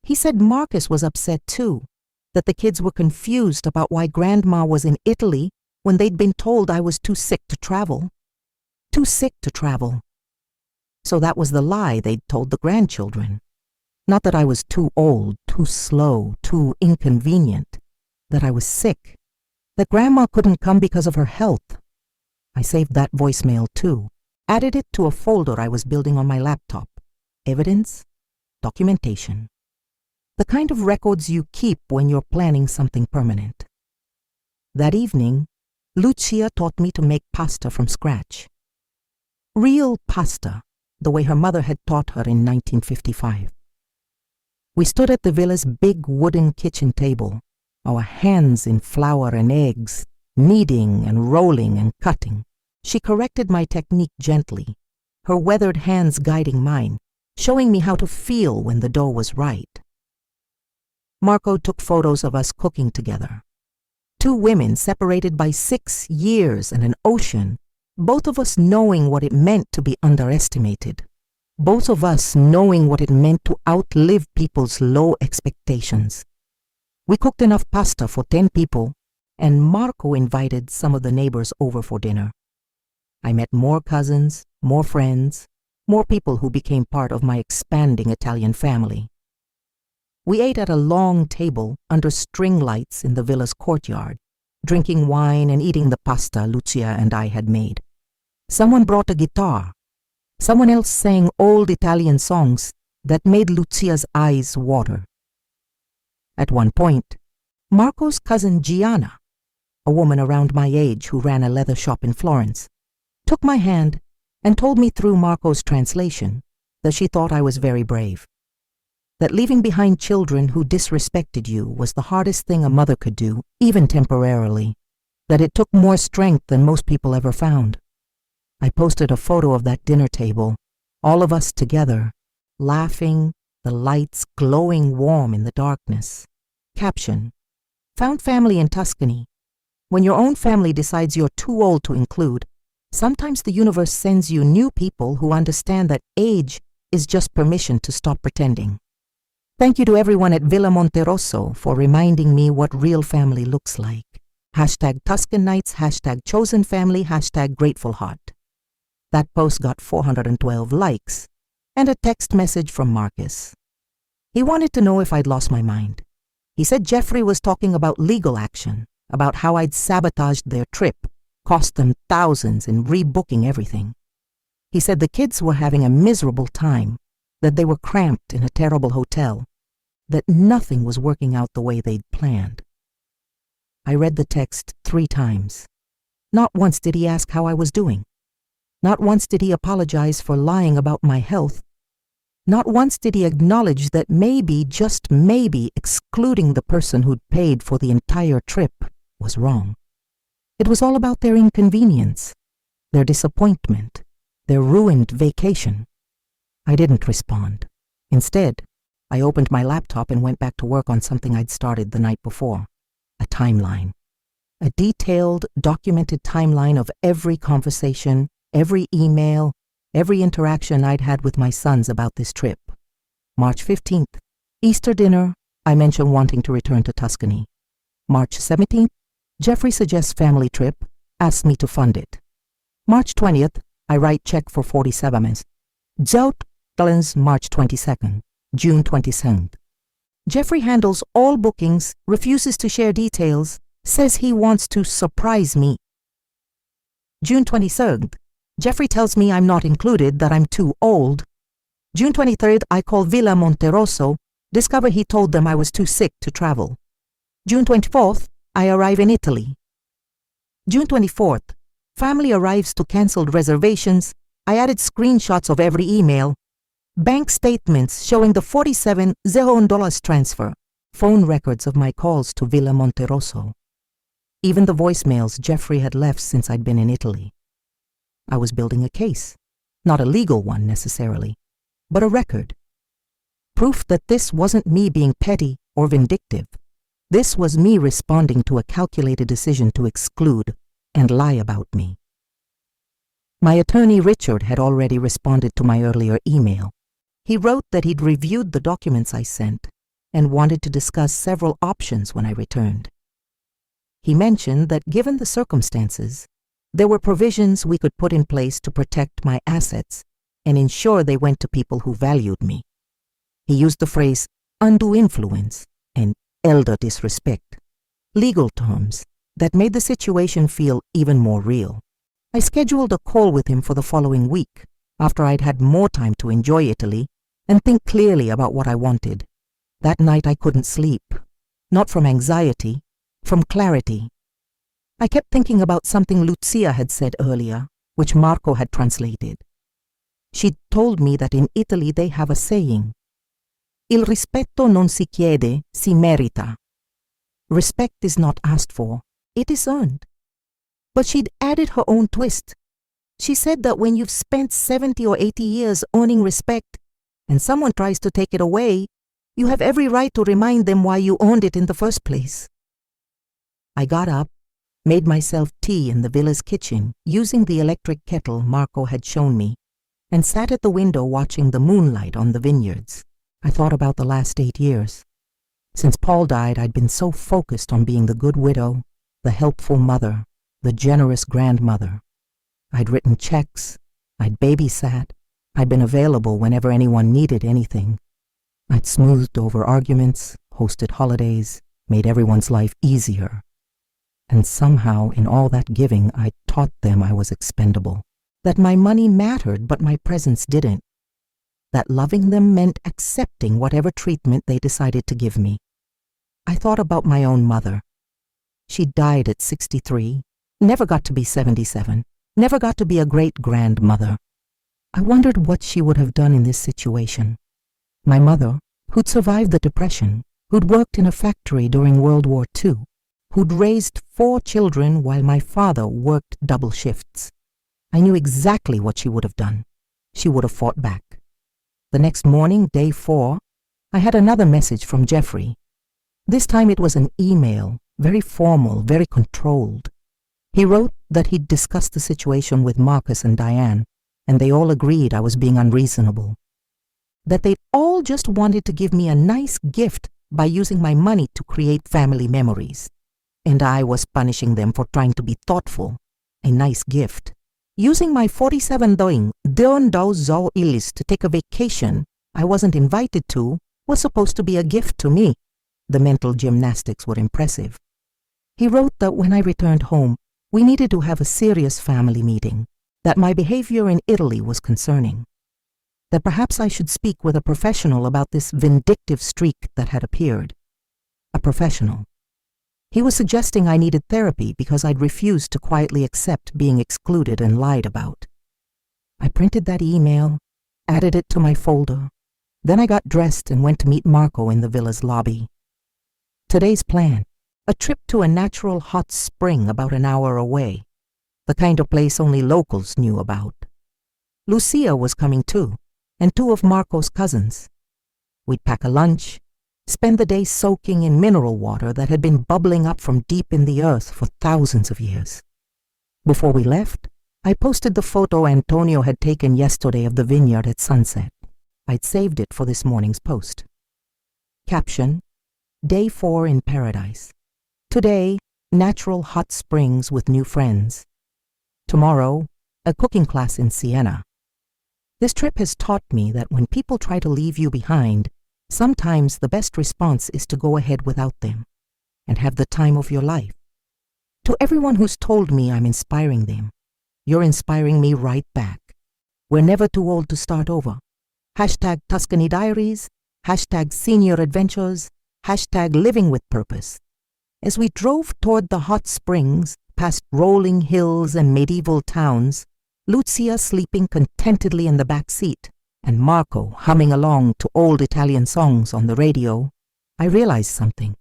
S1: He said Marcus was upset too, that the kids were confused about why Grandma was in Italy when they'd been told I was too sick to travel. Too sick to travel. So that was the lie they'd told the grandchildren. Not that I was too old, too slow, too inconvenient. That I was sick. That Grandma couldn't come because of her health. I saved that voicemail too, added it to a folder I was building on my laptop. Evidence, documentation. The kind of records you keep when you're planning something permanent. That evening, Lucia taught me to make pasta from scratch. Real pasta, the way her mother had taught her in 1955. We stood at the villa's big wooden kitchen table, our hands in flour and eggs, kneading and rolling and cutting. She corrected my technique gently, her weathered hands guiding mine, showing me how to feel when the dough was right. Marco took photos of us cooking together. 2 women separated by 6 years and an ocean, both of us knowing what it meant to be underestimated. Both of us knowing what it meant to outlive people's low expectations. We cooked enough pasta for 10 people, and Marco invited some of the neighbors over for dinner. I met more cousins, more friends, more people who became part of my expanding Italian family. We ate at a long table under string lights in the villa's courtyard, drinking wine and eating the pasta Lucia and I had made. Someone brought a guitar. Someone else sang old Italian songs that made Lucia's eyes water. At one point, Marco's cousin Gianna, a woman around my age who ran a leather shop in Florence, took my hand and told me through Marco's translation that she thought I was very brave. that leaving behind children who disrespected you was the hardest thing a mother could do, even temporarily, that it took more strength than most people ever found. I posted a photo of that dinner table, all of us together, laughing, the lights glowing warm in the darkness. Caption: Found family in Tuscany. When your own family decides you're too old to include, sometimes the universe sends you new people who understand that age is just permission to stop pretending. Thank you to everyone at Villa Monterosso for reminding me what real family looks like. Hashtag Tuscan Nights, hashtag Chosen Family, hashtag Grateful Heart. That post got 412 likes and a text message from Marcus. He wanted to know if I'd lost my mind. He said Jeffrey was talking about legal action, about how I'd sabotaged their trip, cost them thousands in rebooking everything. He said the kids were having a miserable time, that they were cramped in a terrible hotel, that nothing was working out the way they'd planned. I read the text 3 times. Not once did he ask how I was doing. Not once did he apologize for lying about my health. Not once did he acknowledge that maybe, just maybe, excluding the person who'd paid for the entire trip was wrong. It was all about their inconvenience, their disappointment, their ruined vacation. I didn't respond. Instead, I opened my laptop and went back to work on something I'd started the night before. A timeline. A detailed, documented timeline of every conversation, every email, every interaction I'd had with my sons about this trip. March 15th, Easter dinner, I mentioned wanting to return to Tuscany. March 17th, Jeffrey suggests family trip, asks me to fund it. March 20th, I write check for 47 Zout Gallens, March 22nd, June 22nd. Jeffrey handles all bookings, refuses to share details, says he wants to surprise me. June 23rd, Jeffrey tells me I'm not included, that I'm too old. June 23rd, I call Villa Monterosso, discover he told them I was too sick to travel. June 24th, I arrive in Italy. June 24th, family arrives to cancelled reservations. I added screenshots of every email. Bank statements showing the $47 transfer. Phone records of my calls to Villa Monterosso. Even the voicemails Jeffrey had left since I'd been in Italy. I was building a case. Not a legal one necessarily, but a record. Proof that this wasn't me being petty or vindictive. This was me responding to a calculated decision to exclude and lie about me. My attorney Richard had already responded to my earlier email. He wrote that he'd reviewed the documents I sent and wanted to discuss several options when I returned. He mentioned that given the circumstances, there were provisions we could put in place to protect my assets and ensure they went to people who valued me. He used the phrase undue influence and elder disrespect, legal terms that made the situation feel even more real. I scheduled a call with him for the following week, after I'd had more time to enjoy Italy and think clearly about what I wanted. That night I couldn't sleep, not from anxiety, from clarity. I kept thinking about something Lucia had said earlier, which Marco had translated. She'd told me that in Italy they have a saying, Il rispetto non si chiede, si merita. Respect is not asked for, it is earned. But she'd added her own twist. She said that when you've spent 70 or 80 years earning respect, and someone tries to take it away, you have every right to remind them why you earned it in the first place. I got up, made myself tea in the villa's kitchen using the electric kettle Marco had shown me, and sat at the window watching the moonlight on the vineyards. I thought about the last 8 years. Since Paul died, I'd been so focused on being the good widow, the helpful mother, the generous grandmother. I'd written checks, I'd babysat, I'd been available whenever anyone needed anything. I'd smoothed over arguments, hosted holidays, made everyone's life easier. And somehow, in all that giving, I taught them I was expendable, that my money mattered but my presence didn't, that loving them meant accepting whatever treatment they decided to give me. I thought about my own mother. She died at 63, never got to be 77, never got to be a great-grandmother. I wondered what she would have done in this situation. My mother, who'd survived the Depression, who'd worked in a factory during World War II, who'd raised 4 children while my father worked double shifts. I knew exactly what she would have done. She would have fought back. The next morning, day 4, I had another message from Jeffrey. This time it was an email, very formal, very controlled. He wrote that he'd discussed the situation with Marcus and Diane, and they all agreed I was being unreasonable. That they'd all just wanted to give me a nice gift by using my money to create family memories. And I was punishing them for trying to be thoughtful. A nice gift. Using my 47 $47 ilis to take a vacation I wasn't invited to was supposed to be a gift to me. The mental gymnastics were impressive. He wrote that when I returned home, we needed to have a serious family meeting, that my behavior in Italy was concerning, that perhaps I should speak with a professional about this vindictive streak that had appeared. A professional. He was suggesting I needed therapy because I'd refused to quietly accept being excluded and lied about. I printed that email, added it to my folder. Then I got dressed and went to meet Marco in the villa's lobby. Today's plan, a trip to a natural hot spring about an hour away, the kind of place only locals knew about. Lucia was coming too, and 2 of Marco's cousins. We'd pack a lunch, spend the day soaking in mineral water that had been bubbling up from deep in the earth for thousands of years. Before we left, I posted the photo Antonio had taken yesterday of the vineyard at sunset. I'd saved it for this morning's post. Caption: Day 4 in paradise. Today, natural hot springs with new friends. Tomorrow, a cooking class in Siena. This trip has taught me that when people try to leave you behind, sometimes the best response is to go ahead without them and have the time of your life. To everyone who's told me I'm inspiring them, you're inspiring me right back. We're never too old to start over. Hashtag Tuscany Diaries, hashtag Senior Adventures, hashtag Living with Purpose. As we drove toward the hot springs, past rolling hills and medieval towns, Lucia sleeping contentedly in the back seat, and Marco humming along to old Italian songs on the radio, I realized something.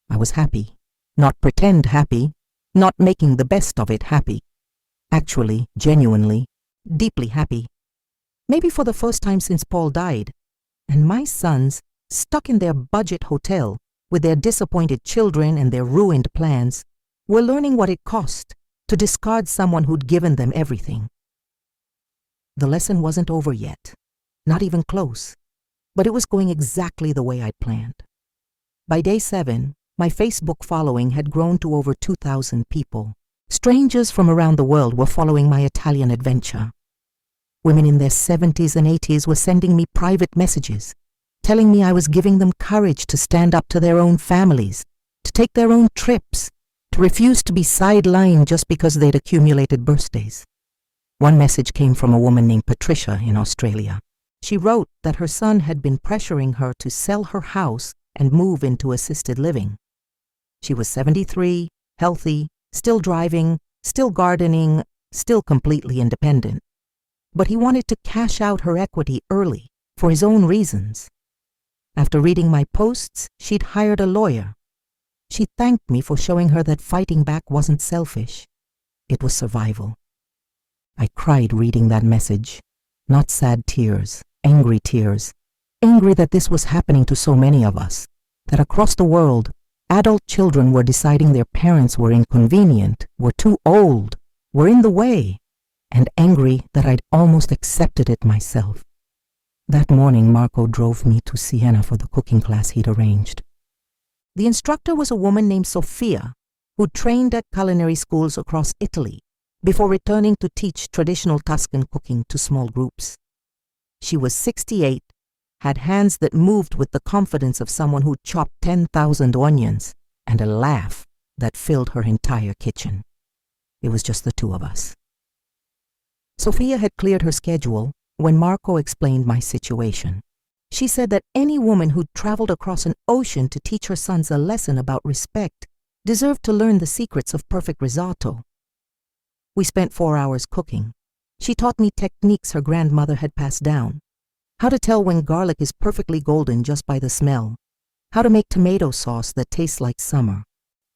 S1: I was happy. Not pretend happy, not making the best of it happy. Actually, genuinely, deeply happy. Maybe for the first time since Paul died, and my sons, stuck in their budget hotel with their disappointed children and their ruined plans, were learning what it cost to discard someone who'd given them everything. The lesson wasn't over yet, not even close, but it was going exactly the way I'd planned. By day 7, my Facebook following had grown to over 2,000 people. Strangers from around the world were following my Italian adventure. Women in their 70s and 80s were sending me private messages, telling me I was giving them courage to stand up to their own families, to take their own trips, to refuse to be sidelined just because they'd accumulated birthdays. One message came from a woman named Patricia in Australia. She wrote that her son had been pressuring her to sell her house and move into assisted living. She was 73, healthy, still driving, still gardening, still completely independent. But he wanted to cash out her equity early for his own reasons. After reading my posts, she'd hired a lawyer. She thanked me for showing her that fighting back wasn't selfish. It was survival. I cried reading that message. Not sad tears, angry tears. Angry that this was happening to so many of us. That across the world, adult children were deciding their parents were inconvenient, were too old, were in the way. And angry that I'd almost accepted it myself. That morning, Marco drove me to Siena for the cooking class he'd arranged. The instructor was a woman named Sofia, who trained at culinary schools across Italy before returning to teach traditional Tuscan cooking to small groups. She was 68, had hands that moved with the confidence of someone who'd chopped 10,000 onions, and a laugh that filled her entire kitchen. It was just the 2 of us. Sophia had cleared her schedule when Marco explained my situation. She said that any woman who'd traveled across an ocean to teach her sons a lesson about respect deserved to learn the secrets of perfect risotto. We spent 4 hours cooking. She taught me techniques her grandmother had passed down, how to tell when garlic is perfectly golden just by the smell, how to make tomato sauce that tastes like summer,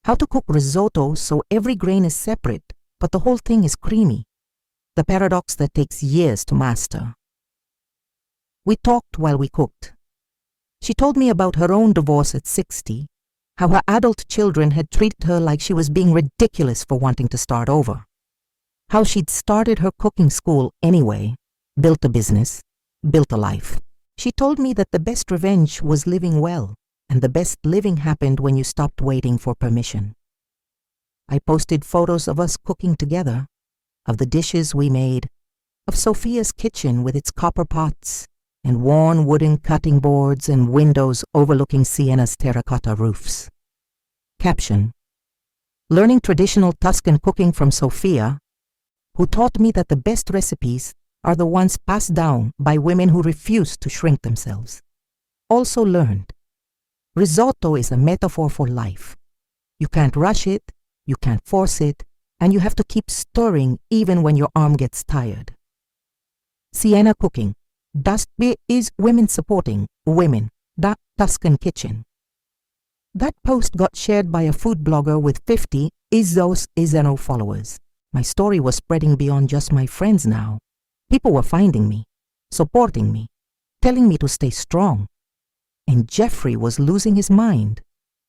S1: how to cook risotto so every grain is separate, but the whole thing is creamy, the paradox that takes years to master. We talked while we cooked. She told me about her own divorce at 60, how her adult children had treated her like she was being ridiculous for wanting to start over, how she'd started her cooking school anyway, built a business, built a life. She told me that the best revenge was living well, and the best living happened when you stopped waiting for permission. I posted photos of us cooking together, of the dishes we made, of Sophia's kitchen with its copper pots and worn wooden cutting boards and windows overlooking Siena's terracotta roofs. Caption: learning traditional Tuscan cooking from Sophia, who taught me that the best recipes are the ones passed down by women who refuse to shrink themselves. Also learned, risotto is a metaphor for life. You can't rush it, you can't force it, and you have to keep stirring even when your arm gets tired. Siena Cooking. Das is women supporting women. The Tuscan Kitchen. That post got shared by a food blogger with 50 Izeno followers. My story was spreading beyond just my friends now. People were finding me, supporting me, telling me to stay strong. And Jeffrey was losing his mind.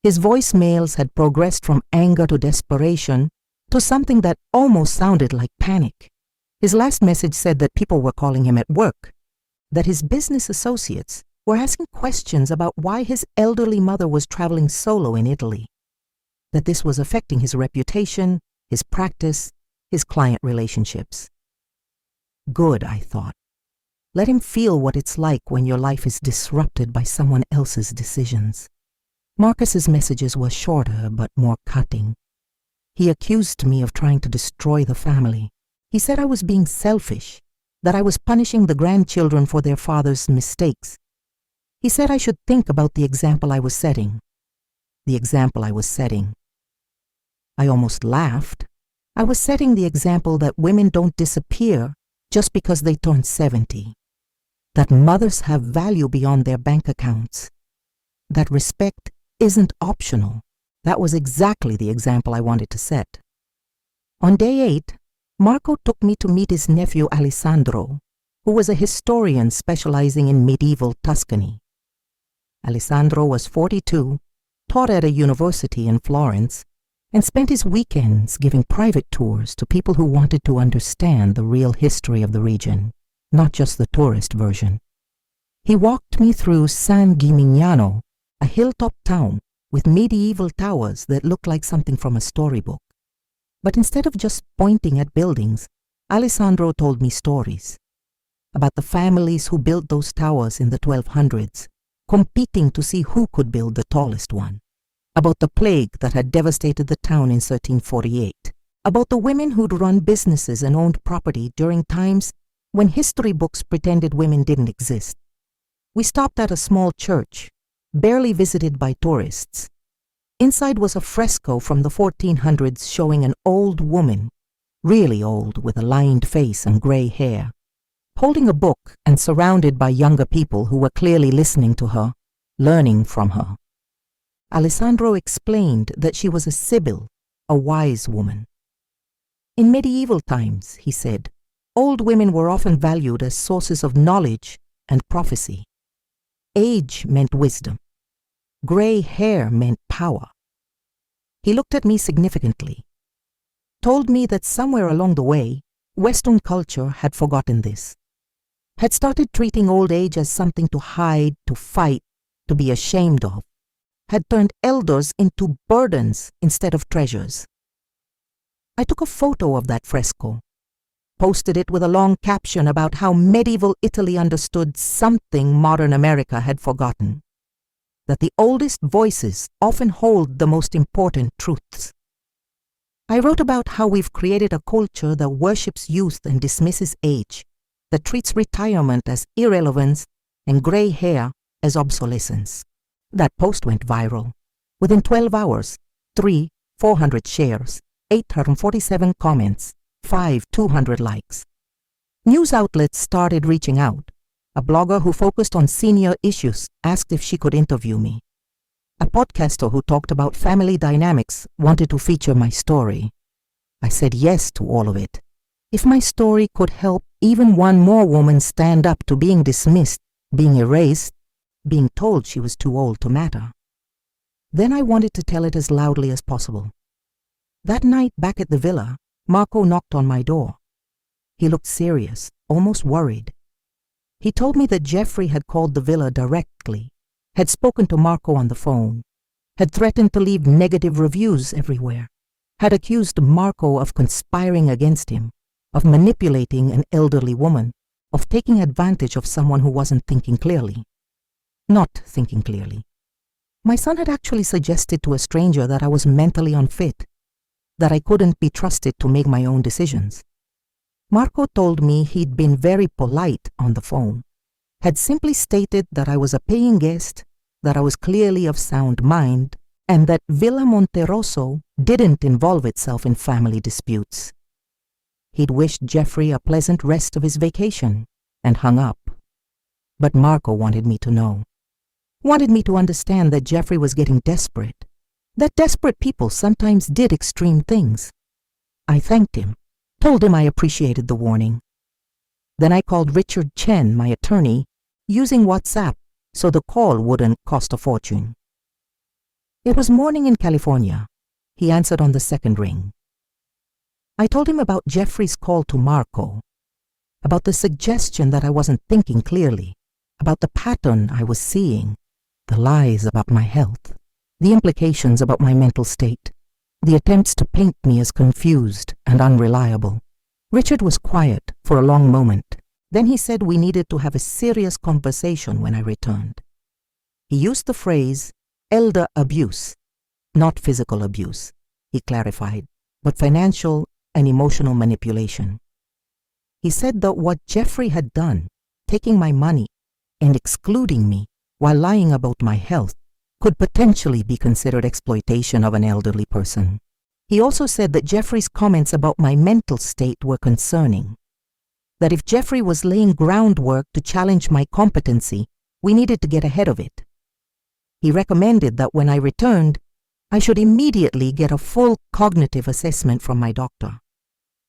S1: His voicemails had progressed from anger to desperation to something that almost sounded like panic. His last message said that people were calling him at work, that his business associates were asking questions about why his elderly mother was traveling solo in Italy, that this was affecting his reputation, his practice, his client relationships. Good, I thought. Let him feel what it's like when your life is disrupted by someone else's decisions. Marcus's messages were shorter but more cutting. He accused me of trying to destroy the family. He said I was being selfish, that I was punishing the grandchildren for their father's mistakes. He said I should think about the example I was setting. The example I was setting. I almost laughed. I was setting the example that women don't disappear just because they turn 70. That mothers have value beyond their bank accounts. That respect isn't optional. That was exactly the example I wanted to set. On day 8, Marco took me to meet his nephew Alessandro, who was a historian specializing in medieval Tuscany. Alessandro was 42, taught at a university in Florence, and spent his weekends giving private tours to people who wanted to understand the real history of the region, not just the tourist version. He walked me through San Gimignano, a hilltop town with medieval towers that looked like something from a storybook. But instead of just pointing at buildings, Alessandro told me stories about the families who built those towers in the 1200s, competing to see who could build the tallest one, about the plague that had devastated the town in 1348, about the women who'd run businesses and owned property during times when history books pretended women didn't exist. We stopped at a small church, barely visited by tourists. Inside was a fresco from the 1400s showing an old woman, really old with a lined face and gray hair, holding a book and surrounded by younger people who were clearly listening to her, learning from her. Alessandro explained that she was a sibyl, a wise woman. In medieval times, he said, old women were often valued as sources of knowledge and prophecy. Age meant wisdom. Gray hair meant power. He looked at me significantly, told me that somewhere along the way, Western culture had forgotten this, had started treating old age as something to hide, to fight, to be ashamed of, had turned elders into burdens instead of treasures. I took a photo of that fresco, posted it with a long caption about how medieval Italy understood something modern America had forgotten, that the oldest voices often hold the most important truths. I wrote about how we've created a culture that worships youth and dismisses age, that treats retirement as irrelevance and gray hair as obsolescence. That post went viral. Within 12 hours, 400 shares, 847 comments, 200 likes. News outlets started reaching out. A blogger who focused on senior issues asked if she could interview me. A podcaster who talked about family dynamics wanted to feature my story. I said yes to all of it. If my story could help even one more woman stand up to being dismissed, being erased, being told she was too old to matter, then I wanted to tell it as loudly as possible. That night back at the villa, Marco knocked on my door. He looked serious, almost worried. He told me that Jeffrey had called the villa directly, had spoken to Marco on the phone, had threatened to leave negative reviews everywhere, had accused Marco of conspiring against him, of manipulating an elderly woman, of taking advantage of someone who wasn't thinking clearly. Not thinking clearly. My son had actually suggested to a stranger that I was mentally unfit, that I couldn't be trusted to make my own decisions. Marco told me he'd been very polite on the phone, had simply stated that I was a paying guest, that I was clearly of sound mind, and that Villa Monterosso didn't involve itself in family disputes. He'd wished Jeffrey a pleasant rest of his vacation and hung up. But Marco wanted me to know, wanted me to understand that Jeffrey was getting desperate, that desperate people sometimes did extreme things. I thanked him, told him I appreciated the warning. Then I called Richard Chen, my attorney, using WhatsApp so the call wouldn't cost a fortune. It was morning in California. He answered on the second ring. I told him about Jeffrey's call to Marco, about the suggestion that I wasn't thinking clearly, about the pattern I was seeing, the lies about my health, the implications about my mental state, the attempts to paint me as confused and unreliable. Richard was quiet for a long moment. Then he said we needed to have a serious conversation when I returned. He used the phrase elder abuse, not physical abuse, he clarified, but financial and emotional manipulation. He said that what Jeffrey had done, taking my money and excluding me while lying about my health, could potentially be considered exploitation of an elderly person. He also said that Jeffrey's comments about my mental state were concerning, that if Jeffrey was laying groundwork to challenge my competency, we needed to get ahead of it. He recommended that when I returned, I should immediately get a full cognitive assessment from my doctor,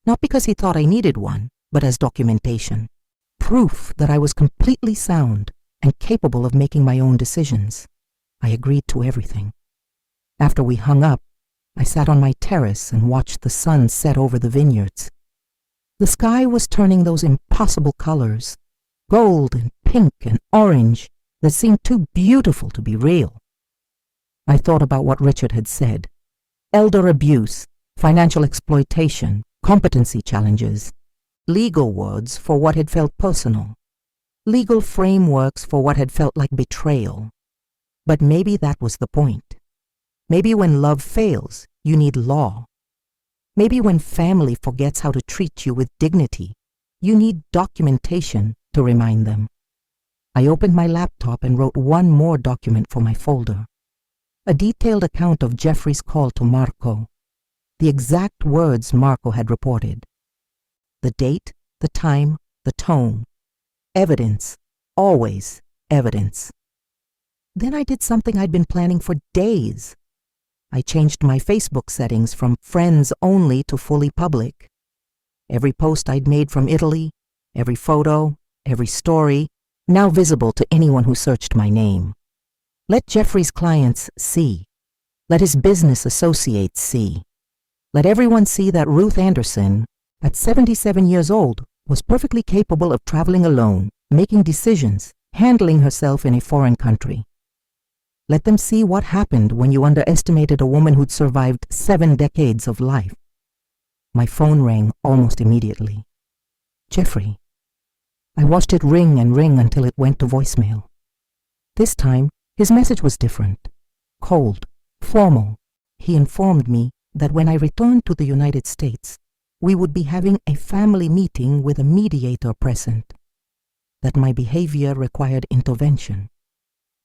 S1: not because he thought I needed one, but as documentation, proof that I was completely sound and capable of making my own decisions. I agreed to everything. After we hung up, I sat on my terrace and watched the sun set over the vineyards. The sky was turning those impossible colors, gold and pink and orange, that seemed too beautiful to be real. I thought about what Richard had said. Elder abuse, financial exploitation, competency challenges, legal words for what had felt personal, legal frameworks for what had felt like betrayal. But maybe that was the point. Maybe when love fails, you need law. Maybe when family forgets how to treat you with dignity, you need documentation to remind them. I opened my laptop and wrote one more document for my folder. A detailed account of Jeffrey's call to Marco. The exact words Marco had reported. The date, the time, the tone. Evidence. Always evidence. Then I did something I'd been planning for days. I changed my Facebook settings from friends only to fully public. Every post I'd made from Italy, every photo, every story, now visible to anyone who searched my name. Let Jeffrey's clients see. Let his business associates see. Let everyone see that Ruth Anderson, at 77 years old, was perfectly capable of traveling alone, making decisions, handling herself in a foreign country. Let them see what happened when you underestimated a woman who'd survived 7 decades of life. My phone rang almost immediately. Jeffrey. I watched it ring and ring until it went to voicemail. This time, his message was different. Cold, formal. He informed me that when I returned to the United States, we would be having a family meeting with a mediator present, that my behavior required intervention,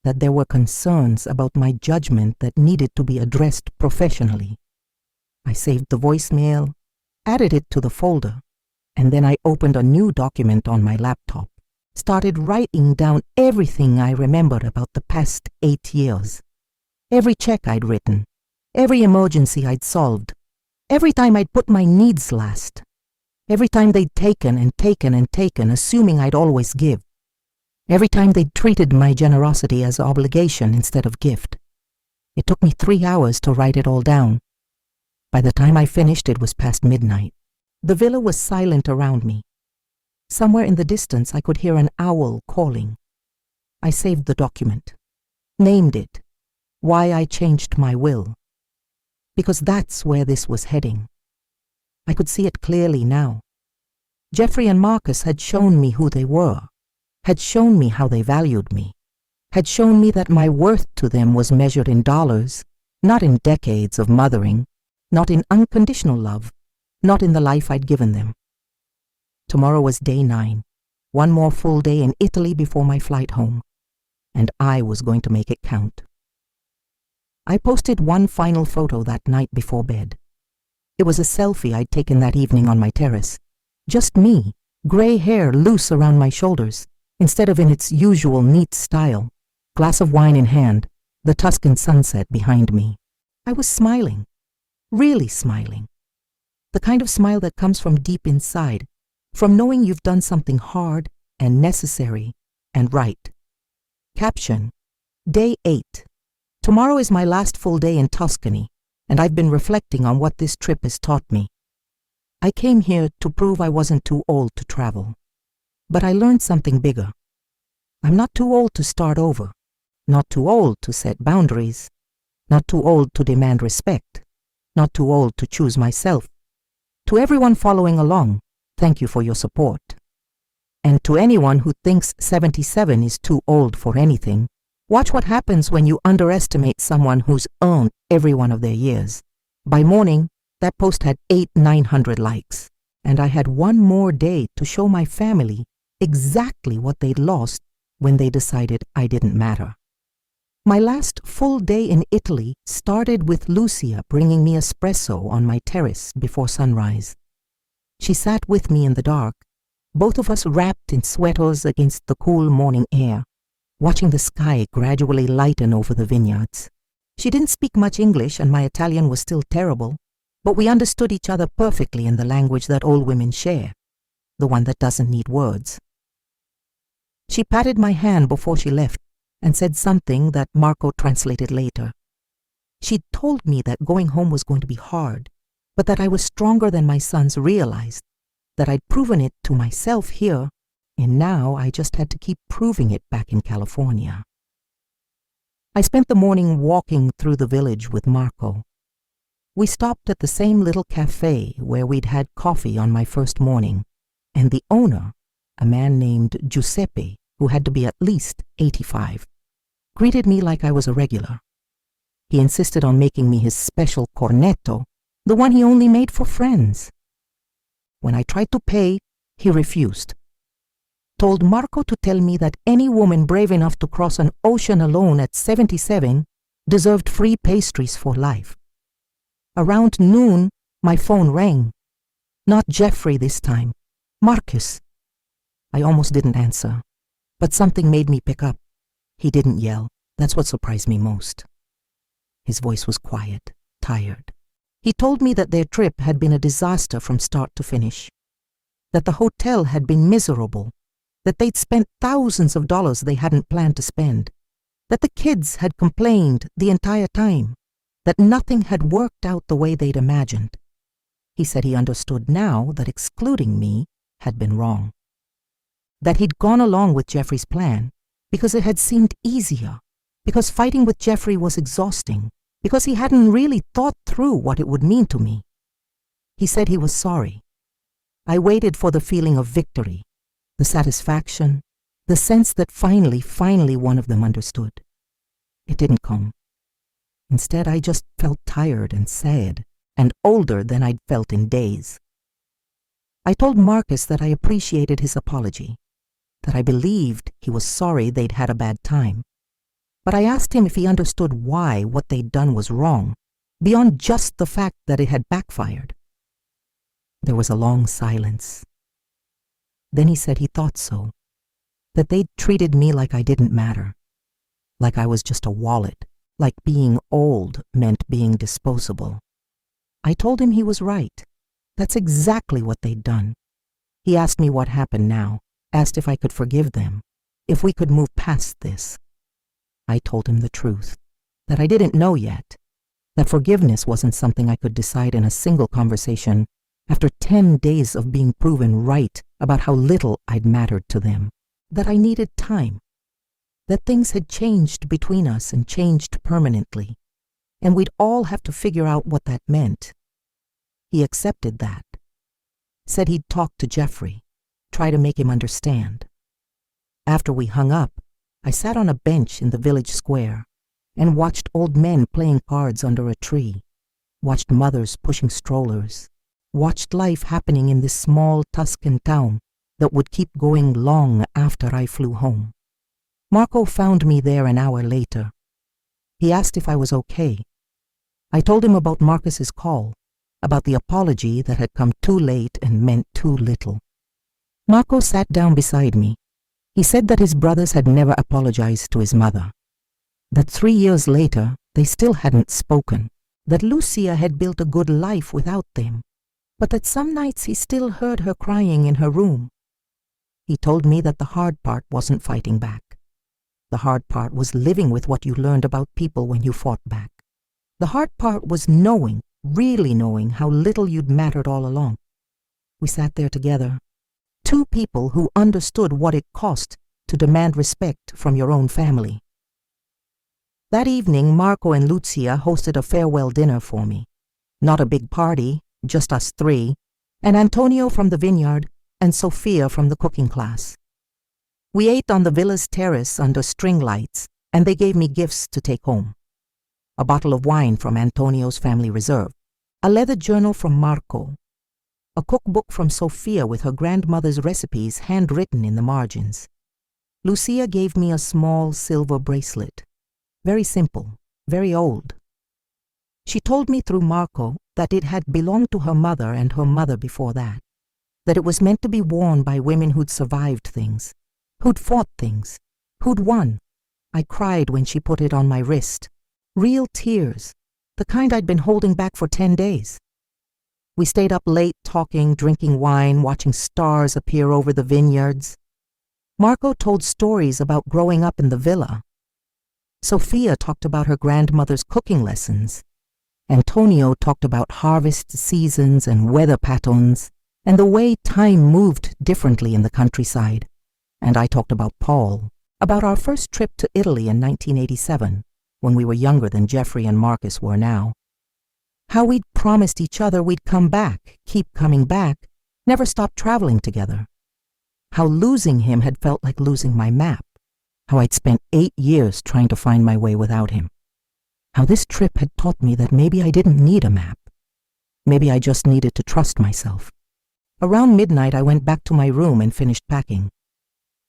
S1: that there were concerns about my judgment that needed to be addressed professionally. I saved the voicemail, added it to the folder, and then I opened a new document on my laptop. started writing down everything I remembered about the past 8 years. Every check I'd written, every emergency I'd solved, every time I'd put my needs last, every time they'd taken and taken and taken, assuming I'd always give, every time they'd treated my generosity as obligation instead of gift. It took me 3 hours to write it all down. By the time I finished, it was past midnight. The villa was silent around me. Somewhere in the distance, I could hear an owl calling. I saved the document, named it, Why I Changed My Will, because that's where this was heading. I could see it clearly now. Jeffrey and Marcus had shown me who they were, had shown me how they valued me, had shown me that my worth to them was measured in dollars, not in decades of mothering, not in unconditional love, not in the life I'd given them. Tomorrow was day 9, one more full day in Italy before my flight home, and I was going to make it count. I posted one final photo that night before bed. It was a selfie I'd taken that evening on my terrace. Just me, gray hair loose around my shoulders, instead of in its usual neat style, glass of wine in hand, the Tuscan sunset behind me. I was smiling, really smiling. The kind of smile that comes from deep inside, from knowing you've done something hard and necessary and right. Caption: Day 8. Tomorrow is my last full day in Tuscany, and I've been reflecting on what this trip has taught me. I came here to prove I wasn't too old to travel. But I learned something bigger. I'm not too old to start over, not too old to set boundaries, not too old to demand respect, not too old to choose myself. To everyone following along, thank you for your support. And to anyone who thinks 77 is too old for anything, watch what happens when you underestimate someone who's earned every one of their years. By morning, that post had 800-900 likes, and I had one more day to show my family exactly what they'd lost when they decided I didn't matter. My last full day in Italy started with Lucia bringing me espresso on my terrace before sunrise. She sat with me in the dark, both of us wrapped in sweaters against the cool morning air, watching the sky gradually lighten over the vineyards. She didn't speak much English and my Italian was still terrible, but we understood each other perfectly in the language that all women share, the one that doesn't need words. She patted my hand before she left and said something that Marco translated later. She'd told me that going home was going to be hard, but that I was stronger than my sons realized, that I'd proven it to myself here, and now I just had to keep proving it back in California. I spent the morning walking through the village with Marco. We stopped at the same little cafe where we'd had coffee on my first morning, and the owner, a man named Giuseppe, who had to be at least 85, greeted me like I was a regular. He insisted on making me his special cornetto, the one he only made for friends. When I tried to pay, he refused. Told Marco to tell me that any woman brave enough to cross an ocean alone at 77 deserved free pastries for life. Around noon, my phone rang. Not Jeffrey this time, Marcus. I almost didn't answer, but something made me pick up. He didn't yell. That's what surprised me most. His voice was quiet, tired. He told me that their trip had been a disaster from start to finish, that the hotel had been miserable, that they'd spent thousands of dollars they hadn't planned to spend, that the kids had complained the entire time, that nothing had worked out the way they'd imagined. He said he understood now that excluding me had been wrong, that he'd gone along with Jeffrey's plan because it had seemed easier, because fighting with Jeffrey was exhausting, because he hadn't really thought through what it would mean to me. He said he was sorry. I waited for the feeling of victory, the satisfaction, the sense that finally one of them understood. It didn't come. Instead, I just felt tired and sad, and older than I'd felt in days. I told Marcus that I appreciated his apology, that I believed he was sorry they'd had a bad time. But I asked him if he understood why what they'd done was wrong, beyond just the fact that it had backfired. There was a long silence. Then he said he thought so, that they'd treated me like I didn't matter, like I was just a wallet, like being old meant being disposable. I told him he was right. That's exactly what they'd done. He asked me what happened now, asked if I could forgive them, if we could move past this. I told him the truth, that I didn't know yet, that forgiveness wasn't something I could decide in a single conversation after 10 days of being proven right about how little I'd mattered to them, that I needed time, that things had changed between us and changed permanently, and we'd all have to figure out what that meant. He accepted that, said he'd talk to Jeffrey, try to make him understand. After we hung up, I sat on a bench in the village square and watched old men playing cards under a tree, watched mothers pushing strollers, watched life happening in this small Tuscan town that would keep going long after I flew home. Marco found me there an hour later. He asked if I was okay. I told him about Marcus's call, about the apology that had come too late and meant too little. Marco sat down beside me. He said that his brothers had never apologized to his mother, that 3 years later they still hadn't spoken, that Lucia had built a good life without them, but that some nights he still heard her crying in her room. He told me that the hard part wasn't fighting back. The hard part was living with what you learned about people when you fought back. The hard part was knowing, really knowing how little you'd mattered all along. We sat there together, two people who understood what it cost to demand respect from your own family. That evening, Marco and Lucia hosted a farewell dinner for me. Not a big party, just us three, and Antonio from the vineyard and Sophia from the cooking class. We ate on the villa's terrace under string lights, and they gave me gifts to take home. A bottle of wine from Antonio's family reserve, a leather journal from Marco, a cookbook from Sophia with her grandmother's recipes handwritten in the margins. Lucia gave me a small silver bracelet, very simple, very old. She told me through Marco that it had belonged to her mother and her mother before that it was meant to be worn by women who'd survived things, who'd fought things, who'd won. I cried when she put it on my wrist. Real tears, the kind I'd been holding back for 10 days. We stayed up late talking, drinking wine, watching stars appear over the vineyards. Marco told stories about growing up in the villa. Sophia talked about her grandmother's cooking lessons. Antonio talked about harvest seasons and weather patterns and the way time moved differently in the countryside. And I talked about Paul, about our first trip to Italy in 1987, when we were younger than Jeffrey and Marcus were now. How we'd promised each other we'd come back, keep coming back, never stop traveling together. How losing him had felt like losing my map. How I'd spent 8 years trying to find my way without him. How this trip had taught me that maybe I didn't need a map. Maybe I just needed to trust myself. Around midnight, I went back to my room and finished packing.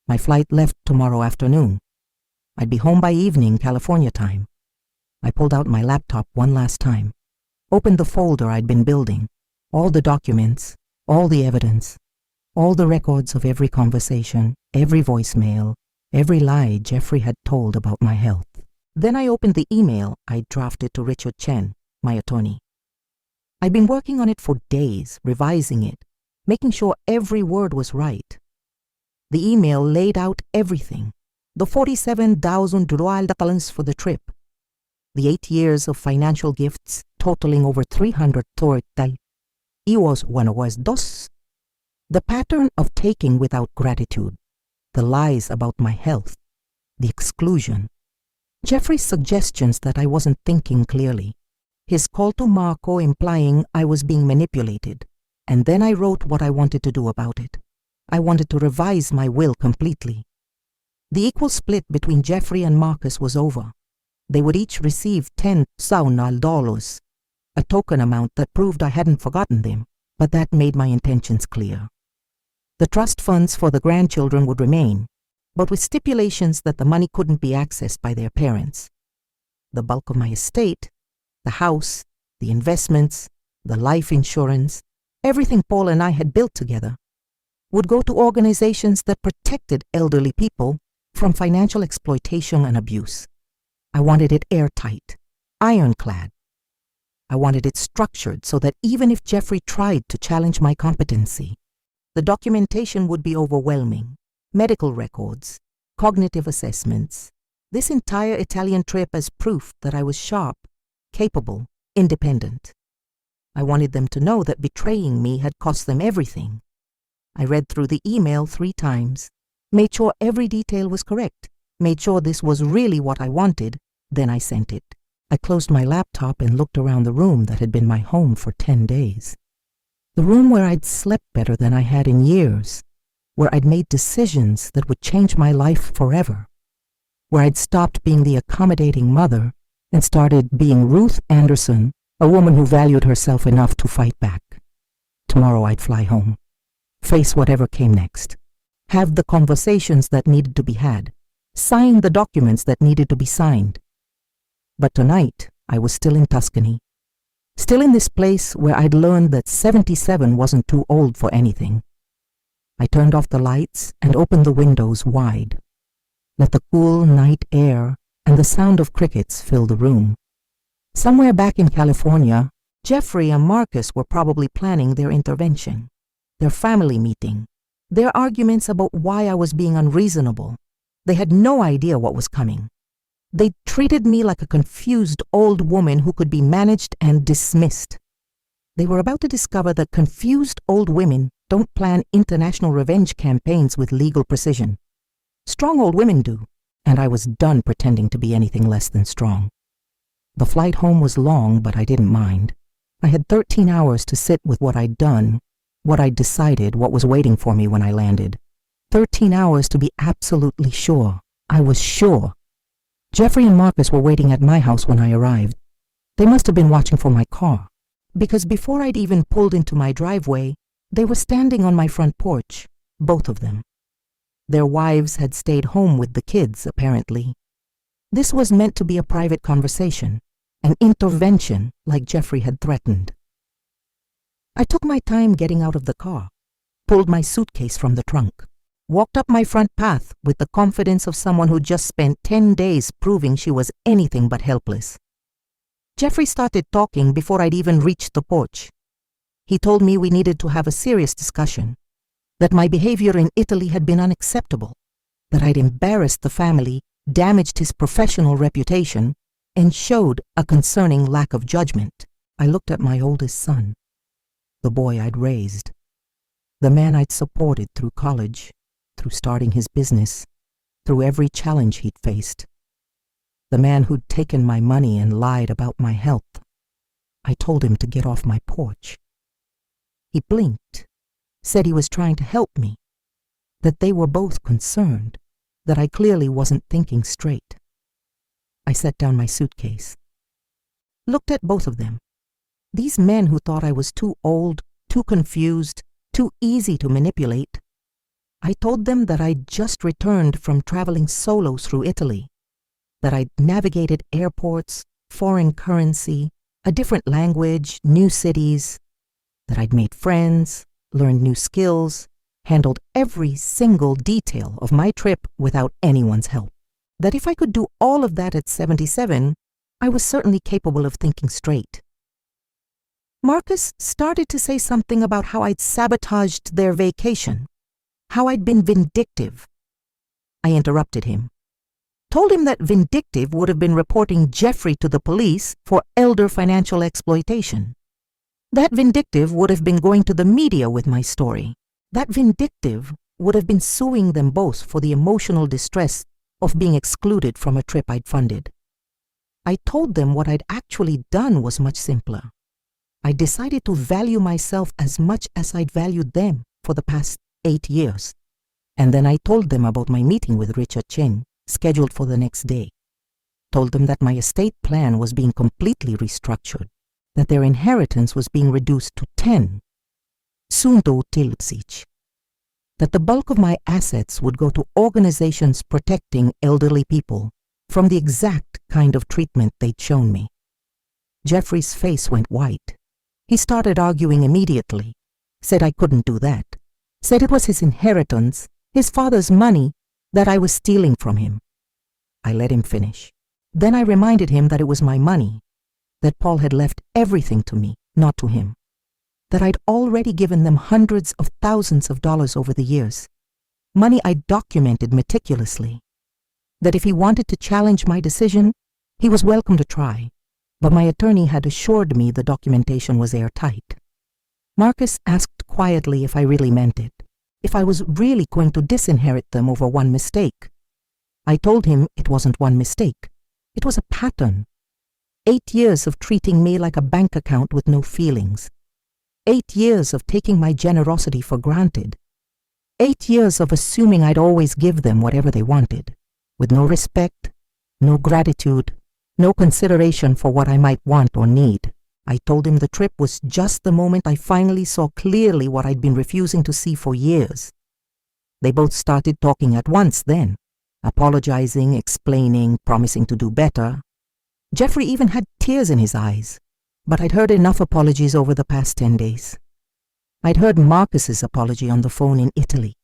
S1: My flight left tomorrow afternoon. I'd be home by evening, California time. I pulled out my laptop one last time, opened the folder I'd been building, all the documents, all the evidence, all the records of every conversation, every voicemail, every lie Jeffrey had told about my health. Then I opened the email I'd drafted to Richard Chen, my attorney. I'd been working on it for days, revising it, making sure every word was right. The email laid out everything, the 47,000 $47,000 for the trip, the 8 years of financial gifts totaling over 300 tortal. Iwas was dos. The pattern of taking without gratitude, the lies about my health, the exclusion, Jeffrey's suggestions that I wasn't thinking clearly, his call to Marco implying I was being manipulated, and then I wrote what I wanted to do about it. I wanted to revise my will completely. The equal split between Jeffrey and Marcus was over. They would each receive $10,000, a token amount that proved I hadn't forgotten them, but that made my intentions clear. The trust funds for the grandchildren would remain, but with stipulations that the money couldn't be accessed by their parents. The bulk of my estate, the house, the investments, the life insurance, everything Paul and I had built together, would go to organizations that protected elderly people from financial exploitation and abuse. I wanted it airtight, ironclad. I wanted it structured so that even if Jeffrey tried to challenge my competency, the documentation would be overwhelming. Medical records, cognitive assessments, this entire Italian trip as proof that I was sharp, capable, independent. I wanted them to know that betraying me had cost them everything. I read through the email 3 times, made sure every detail was correct, made sure this was really what I wanted, then I sent it. I closed my laptop and looked around the room that had been my home for 10 days. The room where I'd slept better than I had in years, where I'd made decisions that would change my life forever, where I'd stopped being the accommodating mother and started being Ruth Anderson, a woman who valued herself enough to fight back. Tomorrow I'd fly home, face whatever came next, have the conversations that needed to be had, sign the documents that needed to be signed. But tonight I was still in Tuscany, still in this place where I'd learned that 77 wasn't too old for anything. I turned off the lights and opened the windows wide. Let the cool night air and the sound of crickets fill the room. Somewhere back in California, Jeffrey and Marcus were probably planning their intervention, their family meeting, their arguments about why I was being unreasonable. They had no idea what was coming. They treated me like a confused old woman who could be managed and dismissed. They were about to discover that confused old women don't plan international revenge campaigns with legal precision. Strong old women do, and I was done pretending to be anything less than strong. The flight home was long, but I didn't mind. I had 13 hours to sit with what I'd done, what I'd decided, what was waiting for me when I landed. 13 hours to be absolutely sure. I was sure. Jeffrey and Marcus were waiting at my house when I arrived. They must have been watching for my car, because before I'd even pulled into my driveway, they were standing on my front porch, both of them. Their wives had stayed home with the kids, apparently. This was meant to be a private conversation, an intervention like Jeffrey had threatened. I took my time getting out of the car, pulled my suitcase from the trunk, walked up my front path with the confidence of someone who just spent 10 days proving she was anything but helpless. Jeffrey started talking before I'd even reached the porch. He told me we needed to have a serious discussion, that my behavior in Italy had been unacceptable, that I'd embarrassed the family, damaged his professional reputation, and showed a concerning lack of judgment. I looked at my oldest son, the boy I'd raised, the man I'd supported through college, through starting his business, through every challenge he'd faced, the man who'd taken my money and lied about my health. I told him to get off my porch. He blinked, said he was trying to help me, that they were both concerned, that I clearly wasn't thinking straight. I set down my suitcase, looked at both of them. These men who thought I was too old, too confused, too easy to manipulate. I told them that I'd just returned from traveling solo through Italy, that I'd navigated airports, foreign currency, a different language, new cities, that I'd made friends, learned new skills, handled every single detail of my trip without anyone's help. That if I could do all of that at 77, I was certainly capable of thinking straight. Marcus started to say something about how I'd sabotaged their vacation, how I'd been vindictive. I interrupted him, told him that vindictive would have been reporting Jeffrey to the police for elder financial exploitation. That vindictive would have been going to the media with my story. That vindictive would have been suing them both for the emotional distress of being excluded from a trip I'd funded. I told them what I'd actually done was much simpler. I decided to value myself as much as I'd valued them for the past 8 years. And then I told them about my meeting with Richard Chen, scheduled for the next day. Told them that my estate plan was being completely restructured, that their inheritance was being reduced to 10, Sundo Tilsic, that the bulk of my assets would go to organizations protecting elderly people from the exact kind of treatment they'd shown me. Jeffrey's face went white. He started arguing immediately, said I couldn't do that, said it was his inheritance, his father's money, that I was stealing from him. I let him finish. Then I reminded him that it was my money, that Paul had left everything to me, not to him, that I'd already given them hundreds of thousands of dollars over the years, money I'd documented meticulously, that if he wanted to challenge my decision, he was welcome to try, but my attorney had assured me the documentation was airtight. Marcus asked quietly if I really meant it, if I was really going to disinherit them over one mistake. I told him it wasn't one mistake. It was a pattern. 8 years of treating me like a bank account with no feelings. 8 years of taking my generosity for granted. 8 years of assuming I'd always give them whatever they wanted, with no respect, no gratitude, no consideration for what I might want or need. I told him the trip was just the moment I finally saw clearly what I'd been refusing to see for years. They both started talking at once then, apologizing, explaining, promising to do better. Jeffrey even had tears in his eyes, but I'd heard enough apologies over the past 10 days. I'd heard Marcus's apology on the phone in Italy,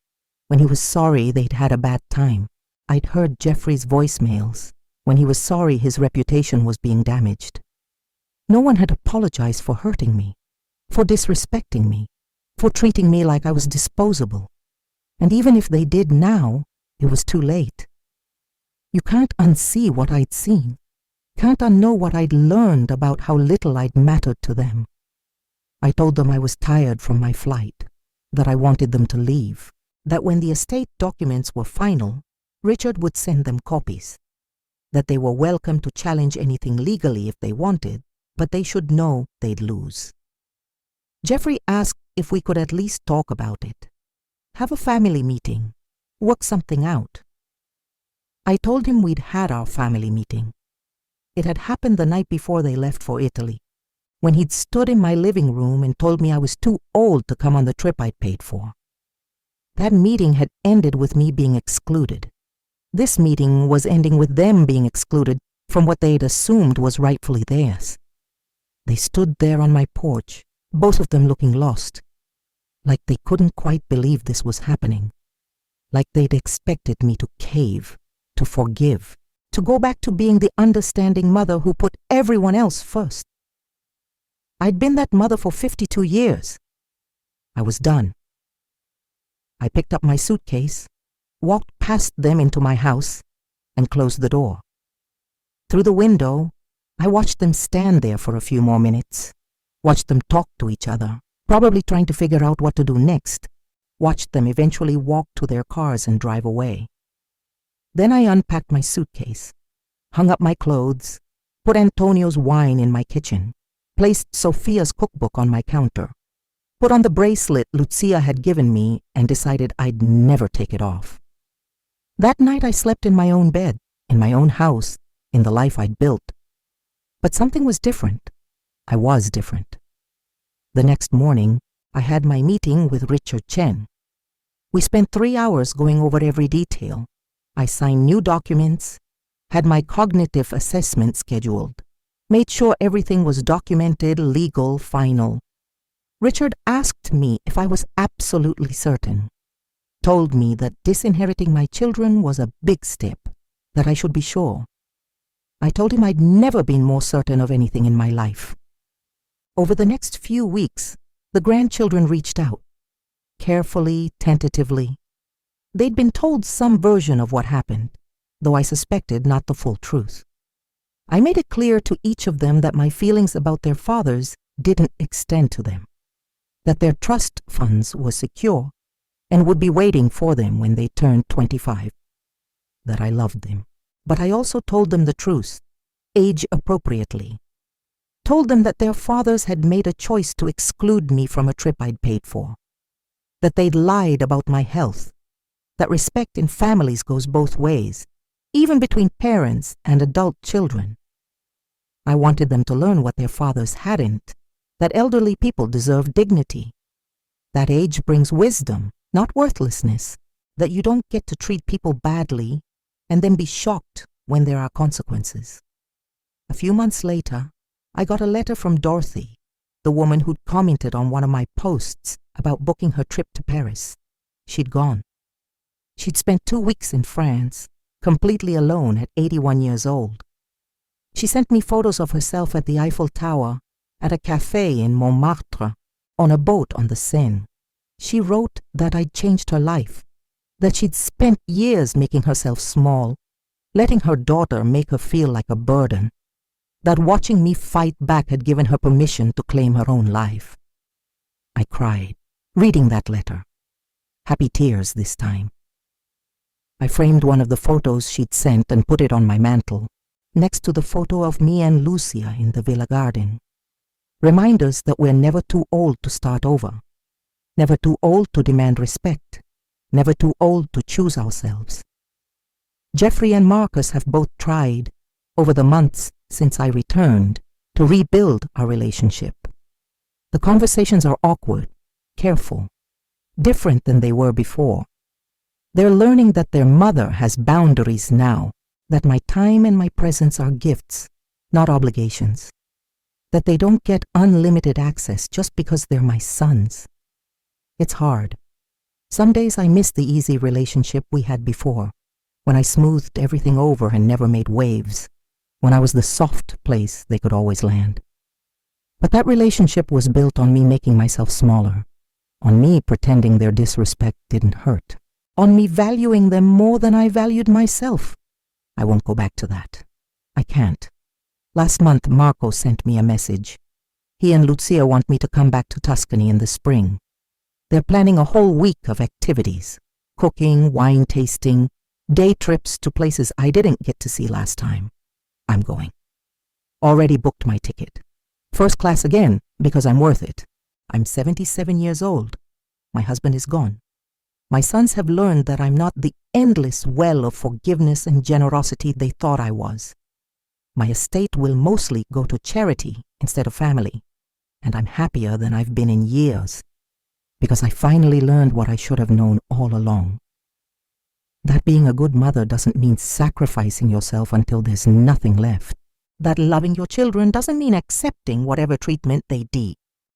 S1: when he was sorry they'd had a bad time. I'd heard Jeffrey's voicemails, when he was sorry his reputation was being damaged. No one had apologized for hurting me, for disrespecting me, for treating me like I was disposable. And even if they did now, it was too late. You can't unsee what I'd seen, can't unknow what I'd learned about how little I'd mattered to them. I told them I was tired from my flight, that I wanted them to leave, that when the estate documents were final, Richard would send them copies, that they were welcome to challenge anything legally if they wanted, but they should know they'd lose. Jeffrey asked if we could at least talk about it, have a family meeting, work something out. I told him we'd had our family meeting. It had happened the night before they left for Italy, when he'd stood in my living room and told me I was too old to come on the trip I'd paid for. That meeting had ended with me being excluded. This meeting was ending with them being excluded from what they'd assumed was rightfully theirs. They stood there on my porch, both of them looking lost, like they couldn't quite believe this was happening, like they'd expected me to cave, to forgive, to go back to being the understanding mother who put everyone else first. I'd been that mother for 52 years. I was done. I picked up my suitcase, walked past them into my house, and closed the door. Through the window, I watched them stand there for a few more minutes, watched them talk to each other, probably trying to figure out what to do next, watched them eventually walk to their cars and drive away. Then I unpacked my suitcase, hung up my clothes, put Antonio's wine in my kitchen, placed Sophia's cookbook on my counter, put on the bracelet Lucia had given me, and decided I'd never take it off. That night I slept in my own bed, in my own house, in the life I'd built. But something was different. I was different. The next morning, I had my meeting with Richard Chen. We spent 3 hours going over every detail. I signed new documents, had my cognitive assessment scheduled, made sure everything was documented, legal, final. Richard asked me if I was absolutely certain, told me that disinheriting my children was a big step, that I should be sure. I told him I'd never been more certain of anything in my life. Over the next few weeks, the grandchildren reached out, carefully, tentatively. They'd been told some version of what happened, though I suspected not the full truth. I made it clear to each of them that my feelings about their fathers didn't extend to them, that their trust funds were secure and would be waiting for them when they turned 25, that I loved them. But I also told them the truth, age appropriately. Told them that their fathers had made a choice to exclude me from a trip I'd paid for, that they'd lied about my health, that respect in families goes both ways, even between parents and adult children. I wanted them to learn what their fathers hadn't, that elderly people deserve dignity, that age brings wisdom, not worthlessness, that you don't get to treat people badly and then be shocked when there are consequences. A few months later, I got a letter from Dorothy, the woman who'd commented on one of my posts about booking her trip to Paris. she'd gone. She'd spent 2 weeks in France, completely alone at 81 years old. She sent me photos of herself at the Eiffel Tower, at a café in Montmartre, on a boat on the Seine. She wrote that I'd changed her life, that she'd spent years making herself small, letting her daughter make her feel like a burden, that watching me fight back had given her permission to claim her own life. I cried, reading that letter. Happy tears this time. I framed one of the photos she'd sent and put it on my mantel, next to the photo of me and Lucia in the Villa Garden. Reminders that we're never too old to start over, never too old to demand respect, never too old to choose ourselves. Jeffrey and Marcus have both tried, over the months since I returned, to rebuild our relationship. The conversations are awkward, careful, different than they were before. They're learning that their mother has boundaries now, that my time and my presence are gifts, not obligations, that they don't get unlimited access just because they're my sons. It's hard. Some days I miss the easy relationship we had before, when I smoothed everything over and never made waves, when I was the soft place they could always land. But that relationship was built on me making myself smaller, on me pretending their disrespect didn't hurt, on me valuing them more than I valued myself. I won't go back to that. I can't. Last month, Marco sent me a message. He and Lucia want me to come back to Tuscany in the spring. They're planning a whole week of activities, cooking, wine tasting, day trips to places I didn't get to see last time. I'm going. Already booked my ticket. First class again, because I'm worth it. I'm 77 years old. My husband is gone. My sons have learned that I'm not the endless well of forgiveness and generosity they thought I was. My estate will mostly go to charity instead of family, and I'm happier than I've been in years, because I finally learned what I should have known all along. That being a good mother doesn't mean sacrificing yourself until there's nothing left. That loving your children doesn't mean accepting whatever treatment they